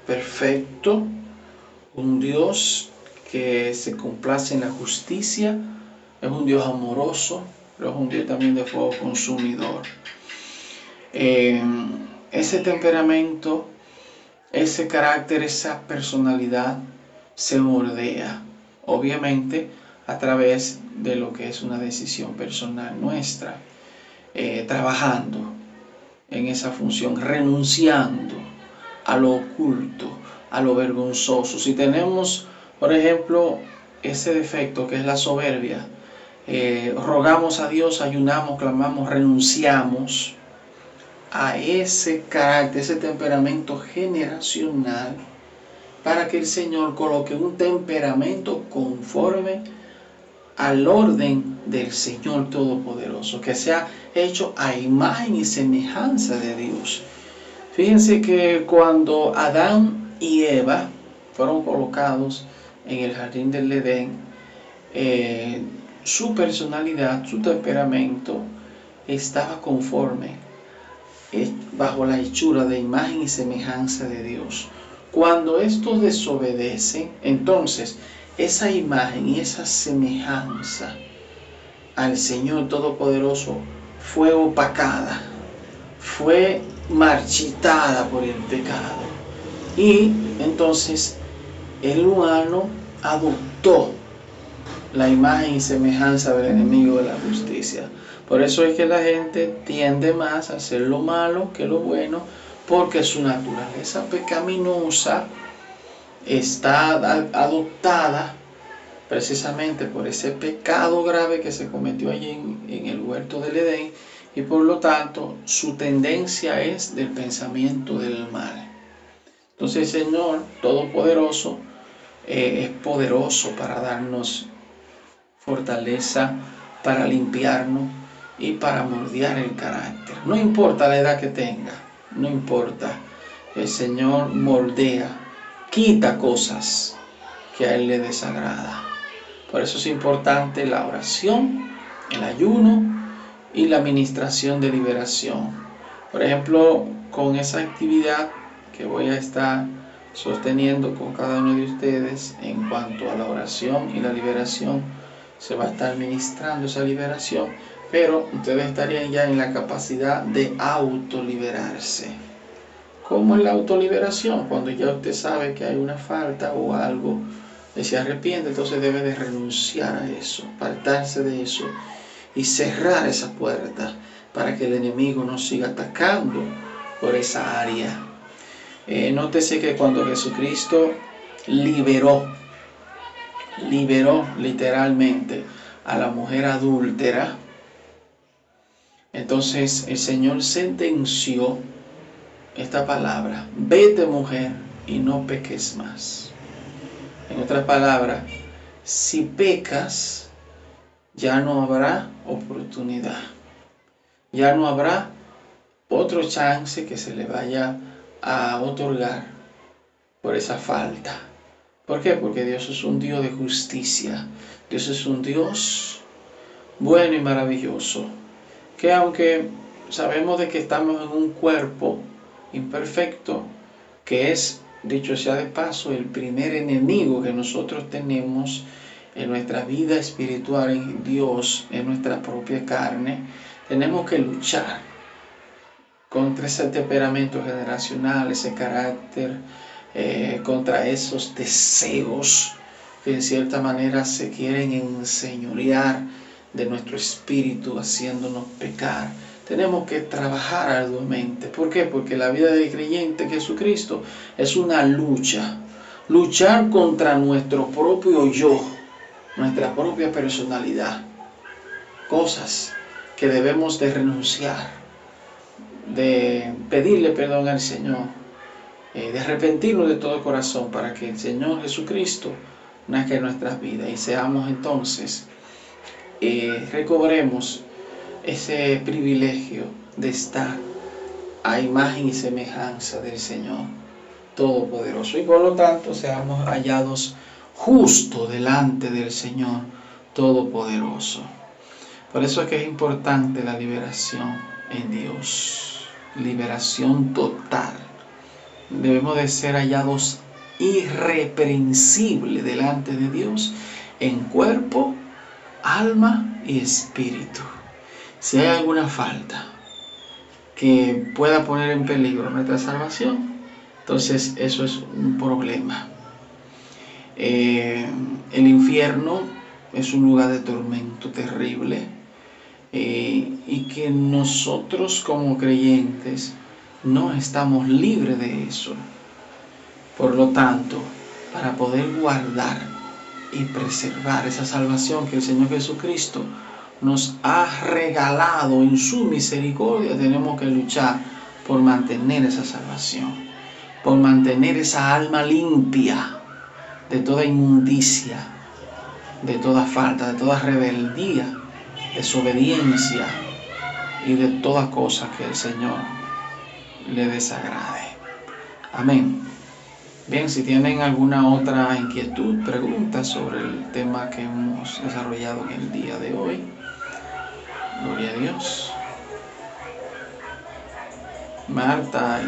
perfecto, un Dios que se complace en la justicia, es un Dios amoroso, pero es un Dios también de fuego consumidor. Ese temperamento, ese carácter, esa personalidad se moldea, obviamente, a través de lo que es una decisión personal nuestra, trabajando en esa función, renunciando a lo oculto, a lo vergonzoso. Si tenemos, por ejemplo, ese defecto que es la soberbia, rogamos a Dios, ayunamos, clamamos, renunciamos a ese carácter, ese temperamento generacional, para que el Señor coloque un temperamento conforme al orden del Señor Todopoderoso, que sea hecho a imagen y semejanza de Dios. Fíjense que cuando Adán y Eva fueron colocados en el jardín del Edén, su personalidad, su temperamento estaba conforme, bajo la hechura de imagen y semejanza de Dios. Cuando estos desobedecen, entonces esa imagen y esa semejanza al Señor Todopoderoso fue opacada, fue marchitada por el pecado. Y entonces el humano adoptó la imagen y semejanza del enemigo de la justicia. Por eso es que la gente tiende más a hacer lo malo que lo bueno, porque su naturaleza pecaminosa está adoptada precisamente por ese pecado grave que se cometió allí en el huerto del Edén, y por lo tanto su tendencia es del pensamiento del mal. Entonces el Señor Todopoderoso es poderoso para darnos fortaleza, para limpiarnos y para moldear el carácter. No importa la edad que tenga, no importa. El Señor moldea, quita cosas que a Él le desagrada. Por eso es importante la oración, el ayuno y la administración de liberación. Por ejemplo, con esa actividad que voy a estar sosteniendo con cada uno de ustedes en cuanto a la oración y la liberación, se va a estar ministrando esa liberación, pero ustedes estarían ya en la capacidad de autoliberarse. ¿Cómo es la autoliberación? Cuando ya usted sabe que hay una falta o algo, y se arrepiente, entonces debe de renunciar a eso, apartarse de eso y cerrar esa puerta para que el enemigo no siga atacando por esa área. Nótese que cuando Jesucristo liberó literalmente a la mujer adúltera, entonces el Señor sentenció esta palabra: vete, mujer, y no peques más. En otras palabras, si pecas, ya no habrá oportunidad, ya no habrá otro chance que se le vaya a otorgar por esa falta. ¿Por qué? Porque Dios es un Dios de justicia. Dios es un Dios bueno y maravilloso, que aunque sabemos de que estamos en un cuerpo imperfecto, que es Dicho sea de paso, el primer enemigo que nosotros tenemos en nuestra vida espiritual en Dios, en nuestra propia carne, tenemos que luchar contra ese temperamento generacional, ese carácter, contra esos deseos que en cierta manera se quieren enseñorear de nuestro espíritu, haciéndonos pecar. Tenemos que trabajar arduamente. ¿Por qué? Porque la vida del creyente en Jesucristo es una lucha. Luchar contra nuestro propio yo, nuestra propia personalidad. Cosas que debemos de renunciar, de pedirle perdón al Señor, de arrepentirnos de todo corazón para que el Señor Jesucristo nazca en nuestras vidas y seamos entonces, recobremos ese privilegio de estar a imagen y semejanza del Señor Todopoderoso y por lo tanto seamos hallados justos delante del Señor Todopoderoso. Por eso es que es importante la liberación en Dios, liberación total. Debemos de ser hallados irreprensibles delante de Dios en cuerpo, alma y espíritu. Si hay alguna falta que pueda poner en peligro nuestra salvación, entonces eso es un problema. El infierno es un lugar de tormento terrible, y que nosotros como creyentes no estamos libres de eso. Por lo tanto, para poder guardar y preservar esa salvación que el Señor Jesucristo nos ha regalado en su misericordia, tenemos que luchar por mantener esa salvación, por mantener esa alma limpia de toda inmundicia, de toda falta, de toda rebeldía, desobediencia y de toda cosa que el Señor le desagrade. Amén. Bien, si tienen alguna otra inquietud, pregunta sobre el tema que hemos desarrollado en el día de hoy, gloria a Dios. Marta,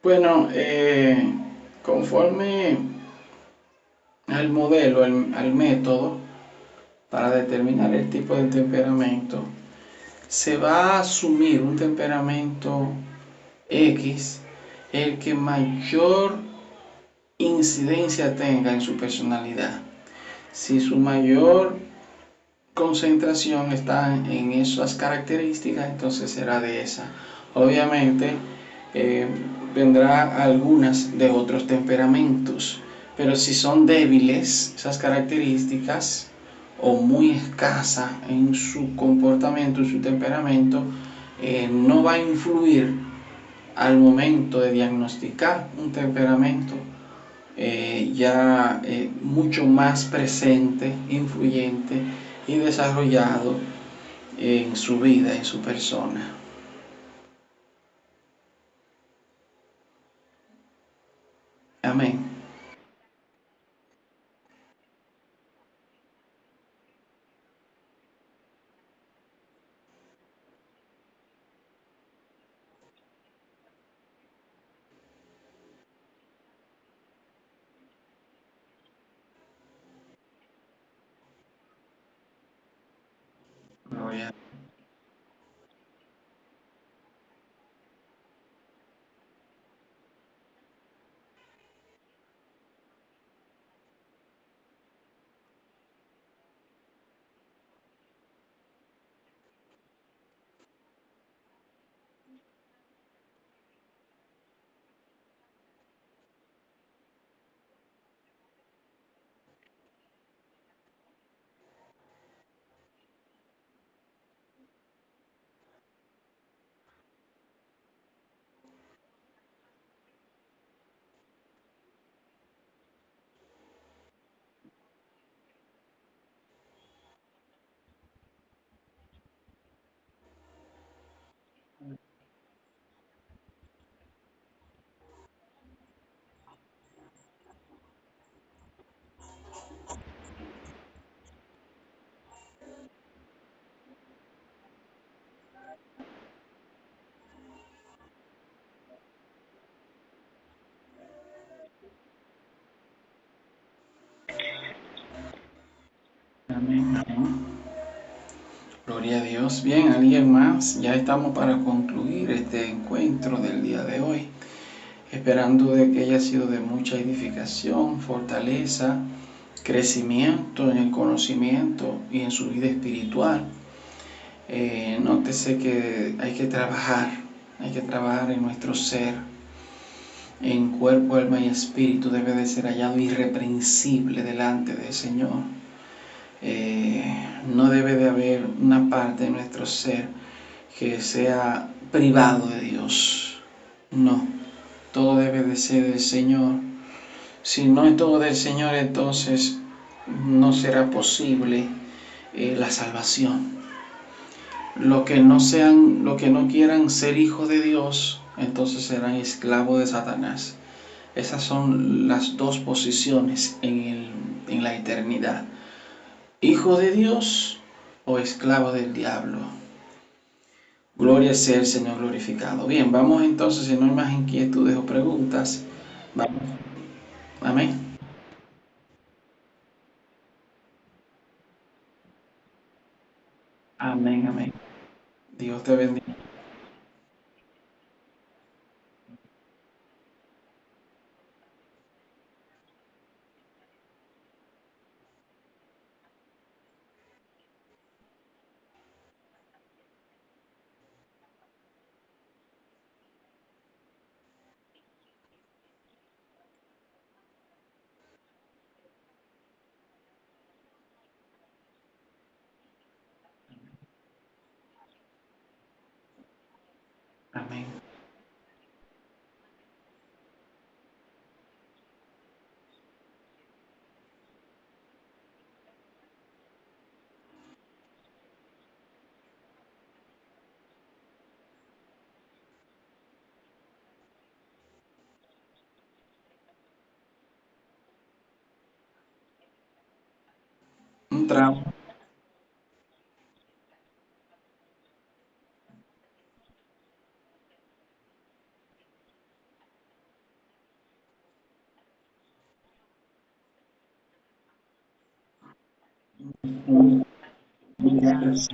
Bueno, conforme al modelo, al método para determinar el tipo de temperamento, se va a asumir un temperamento X, el que mayor incidencia tenga en su personalidad. Si su mayor concentración está en esas características, entonces será de esa. Obviamente eh, vendrá algunas de otros temperamentos, pero si son débiles esas características o muy escasa en su comportamiento, en su temperamento, no va a influir al momento de diagnosticar un temperamento ya mucho más presente, influyente y desarrollado en su vida, en su persona. Amén. Gloria. Amén, amén. Gloria a Dios. Bien, ¿alguien más? Ya estamos para concluir este encuentro del día de hoy, esperando de que haya sido de mucha edificación, fortaleza, crecimiento en el conocimiento y en su vida espiritual. Nótese que hay que trabajar en nuestro ser, en cuerpo, alma y espíritu debe de ser hallado irreprensible delante del Señor. Eh, no debe de haber una parte de nuestro ser que sea privado de Dios. No, todo debe de ser del Señor. Si no es todo del Señor, entonces no será posible la salvación. Los que no quieran ser hijos de Dios, entonces serán esclavos de Satanás. Esas son las dos posiciones en la eternidad. Hijo de Dios o esclavo del diablo. Gloria sea el Señor glorificado. Bien, vamos entonces, si no hay más inquietudes o preguntas, vamos. Amén. Amén, amén. Dios te bendiga. Amén. Un trauma. Yes.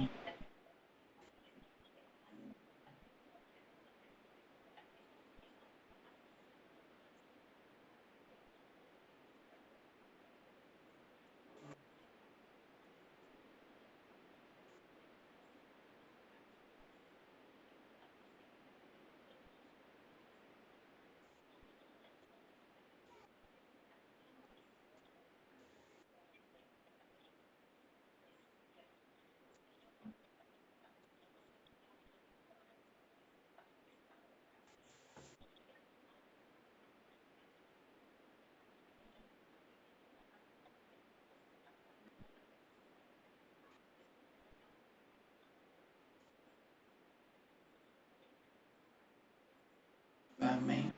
Amén.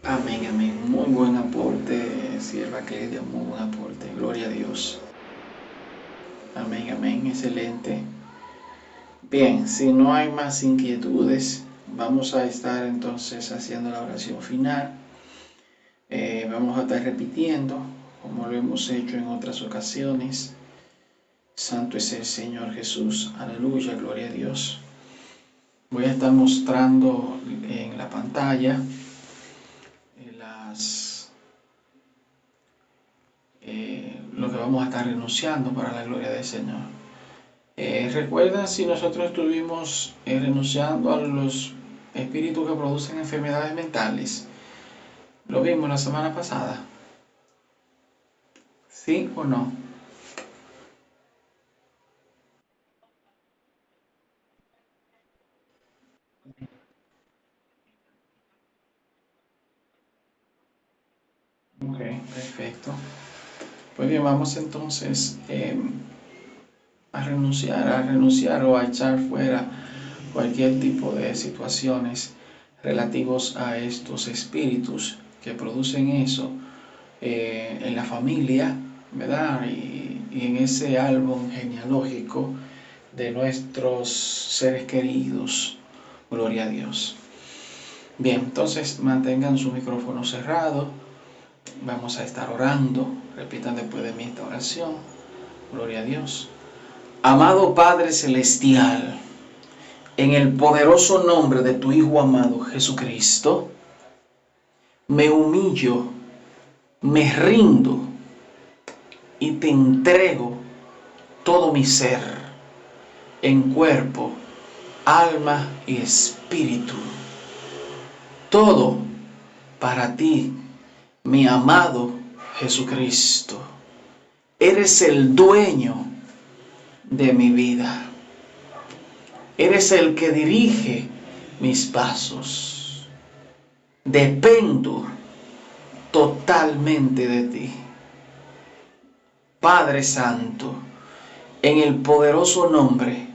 Amén, amén. Muy buen aporte, sierva querida, muy buen aporte. Gloria a Dios. Amén, amén. Excelente. Bien, si no hay más inquietudes, vamos a estar entonces haciendo la oración final. Vamos a estar repitiendo, como lo hemos hecho en otras ocasiones. Santo es el Señor Jesús. Aleluya, gloria a Dios. Voy a estar mostrando en la pantalla las lo que vamos a estar renunciando para la gloria del Señor. Recuerda si nosotros estuvimos renunciando a los espíritus que producen enfermedades mentales. Lo vimos la semana pasada. ¿Sí o no? Ok, perfecto. Pues bien, vamos entonces a renunciar o a echar fuera cualquier tipo de situaciones relativos a estos espíritus que producen eso en la familia, ¿verdad? Y en ese álbum genealógico de nuestros seres queridos. Gloria a Dios. Bien, entonces mantengan su micrófono cerrado. Vamos a estar orando. Repitan después de mí esta oración. Gloria a Dios. Amado Padre Celestial, en el poderoso nombre de tu Hijo amado Jesucristo, me humillo, me rindo y te entrego todo mi ser, en cuerpo, alma y espíritu. Todo para ti, mi amado Jesucristo. Eres el dueño de mi vida. Eres el que dirige mis pasos. Dependo totalmente de ti. Padre Santo, en el poderoso nombre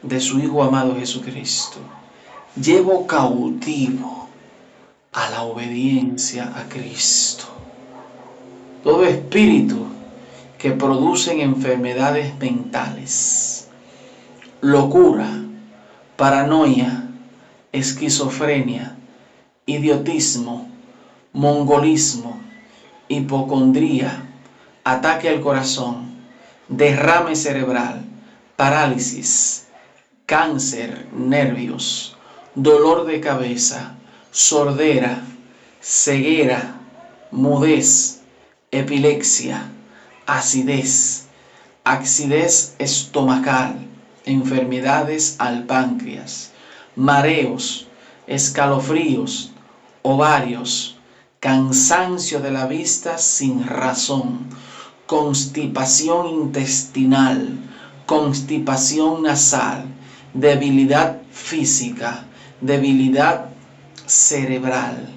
de su Hijo amado Jesucristo, llevo cautivo a la obediencia a Cristo todo espíritu que producen enfermedades mentales, locura, paranoia, esquizofrenia, idiotismo, mongolismo, hipocondría, ataque al corazón, derrame cerebral, parálisis, cáncer, nervios, dolor de cabeza, sordera, ceguera, mudez, epilepsia, acidez, acidez estomacal, enfermedades al páncreas, mareos, escalofríos, ovarios, cansancio de la vista sin razón, constipación intestinal, constipación nasal, debilidad física, debilidad cerebral,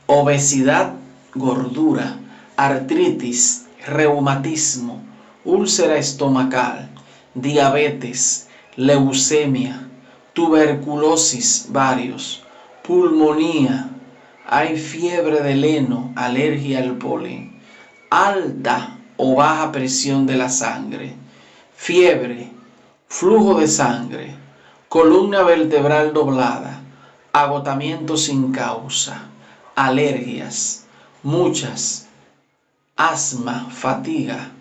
obesidad, gordura, artritis, reumatismo, úlcera estomacal, diabetes, leucemia, tuberculosis varios, pulmonía, hay fiebre del heno, alergia al polen, alta o baja presión de la sangre, fiebre, flujo de sangre, columna vertebral doblada, agotamiento sin causa, alergias, muchas, asma, fatiga,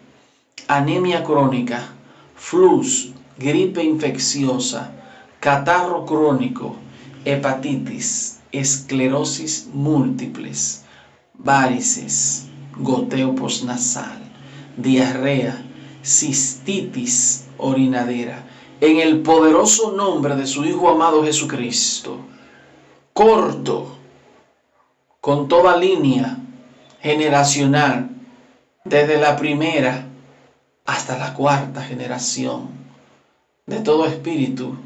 anemia crónica, flus, gripe infecciosa, catarro crónico, hepatitis, esclerosis múltiples, varices, goteo postnasal, diarrea, cistitis orinadera, en el poderoso nombre de su Hijo amado Jesucristo. Corto con toda línea generacional, desde la primera hasta la cuarta generación, de todo espíritu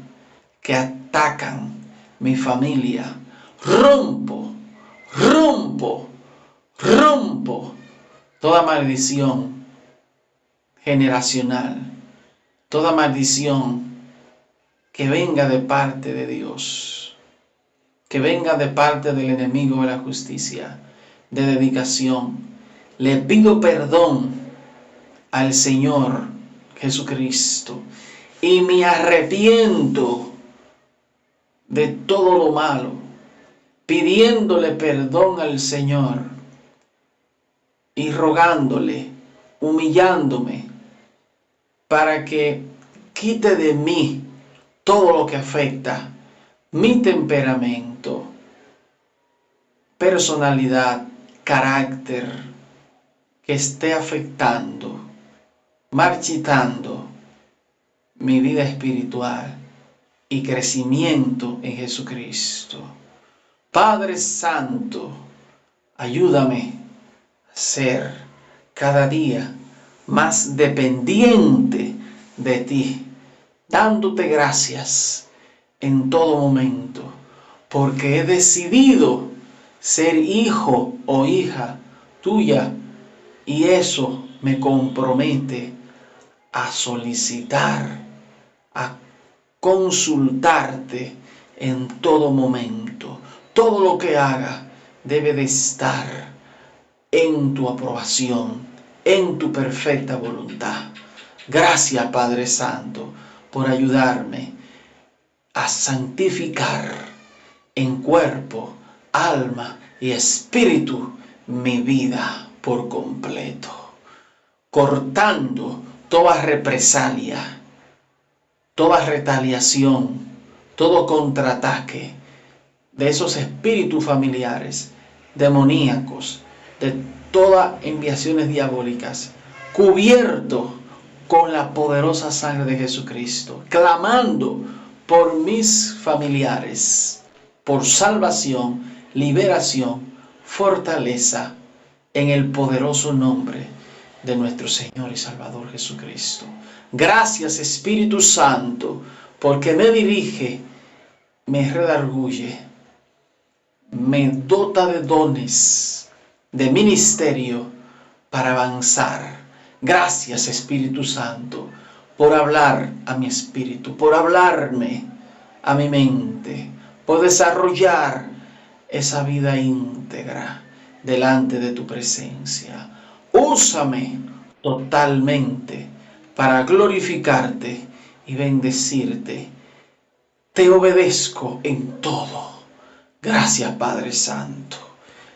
que atacan mi familia. Rompo, rompo, rompo toda maldición generacional, toda maldición que venga de parte de Dios, que venga de parte del enemigo de la justicia, de dedicación. Le pido perdón al Señor Jesucristo y me arrepiento de todo lo malo, pidiéndole perdón al Señor y rogándole, humillándome, para que quite de mí todo lo que afecta mi temperamento, personalidad, carácter, que esté afectando, marchitando mi vida espiritual y crecimiento en Jesucristo. Padre Santo, ayúdame a ser cada día más dependiente de ti, dándote gracias en todo momento, porque he decidido ser hijo o hija tuya, y eso me compromete a solicitar, a consultarte en todo momento. Todo lo que haga debe de estar en tu aprobación, en tu perfecta voluntad. Gracias, Padre Santo, por ayudarme a santificar en cuerpo, alma y espíritu mi vida por completo, cortando toda represalia, toda retaliación, todo contraataque de esos espíritus familiares, demoníacos, de todas enviaciones diabólicas, cubierto con la poderosa sangre de Jesucristo, clamando por mis familiares, por salvación, liberación, fortaleza, en el poderoso nombre de nuestro Señor y Salvador Jesucristo. Gracias, Espíritu Santo, porque me dirige, me redarguye, me dota de dones, de ministerio para avanzar. Gracias, Espíritu Santo, por hablar a mi espíritu, por hablarme a mi mente, por desarrollar esa vida íntegra delante de tu presencia. Úsame totalmente para glorificarte y bendecirte. Te obedezco en todo. Gracias, Padre Santo.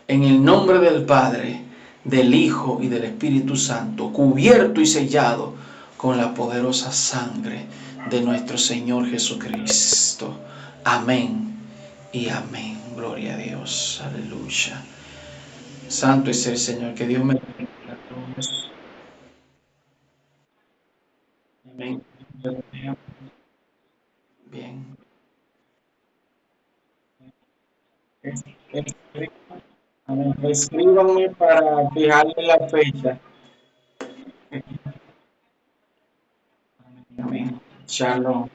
En el nombre del Padre, del Hijo y del Espíritu Santo, cubierto y sellado con la poderosa sangre de nuestro Señor Jesucristo. Amén y amén. Gloria a Dios. Aleluya. Santo es el Señor. Que Dios me bendiga a todos. Amén. Bien. Amén. Escríbanme para fijarle la fecha. Amén. Shalom.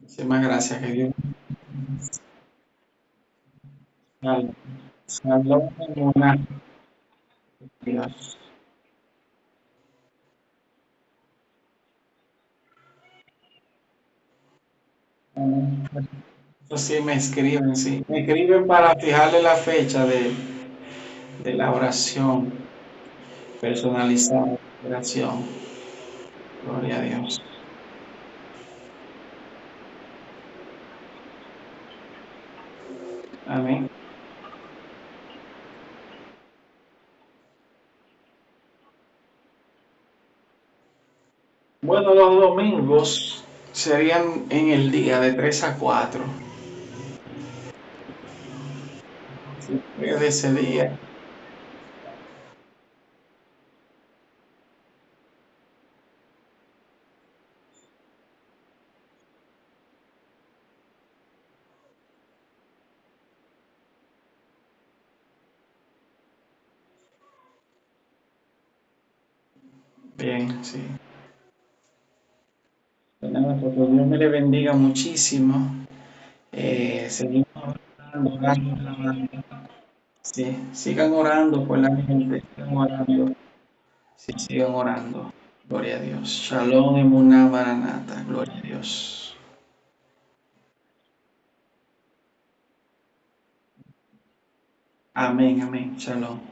Muchísimas gracias, que Dios salve. Shalom, una Dios. Amén. Eso sí me escriben, sí. Me escriben para fijarle la fecha de la oración personalizada. Oración. Gloria a Dios. Amén. Bueno, los domingos serían en el día de 3 a 4. Sí, de ese día. Bien, sí. Bueno, pues Dios me le bendiga muchísimo. Seguimos orando. Sí, sigan orando por la gente. Sigan orando. Sí, sigan orando. Gloria a Dios. Shalom, emuná, maranata. Gloria a Dios. Amén, amén. Shalom.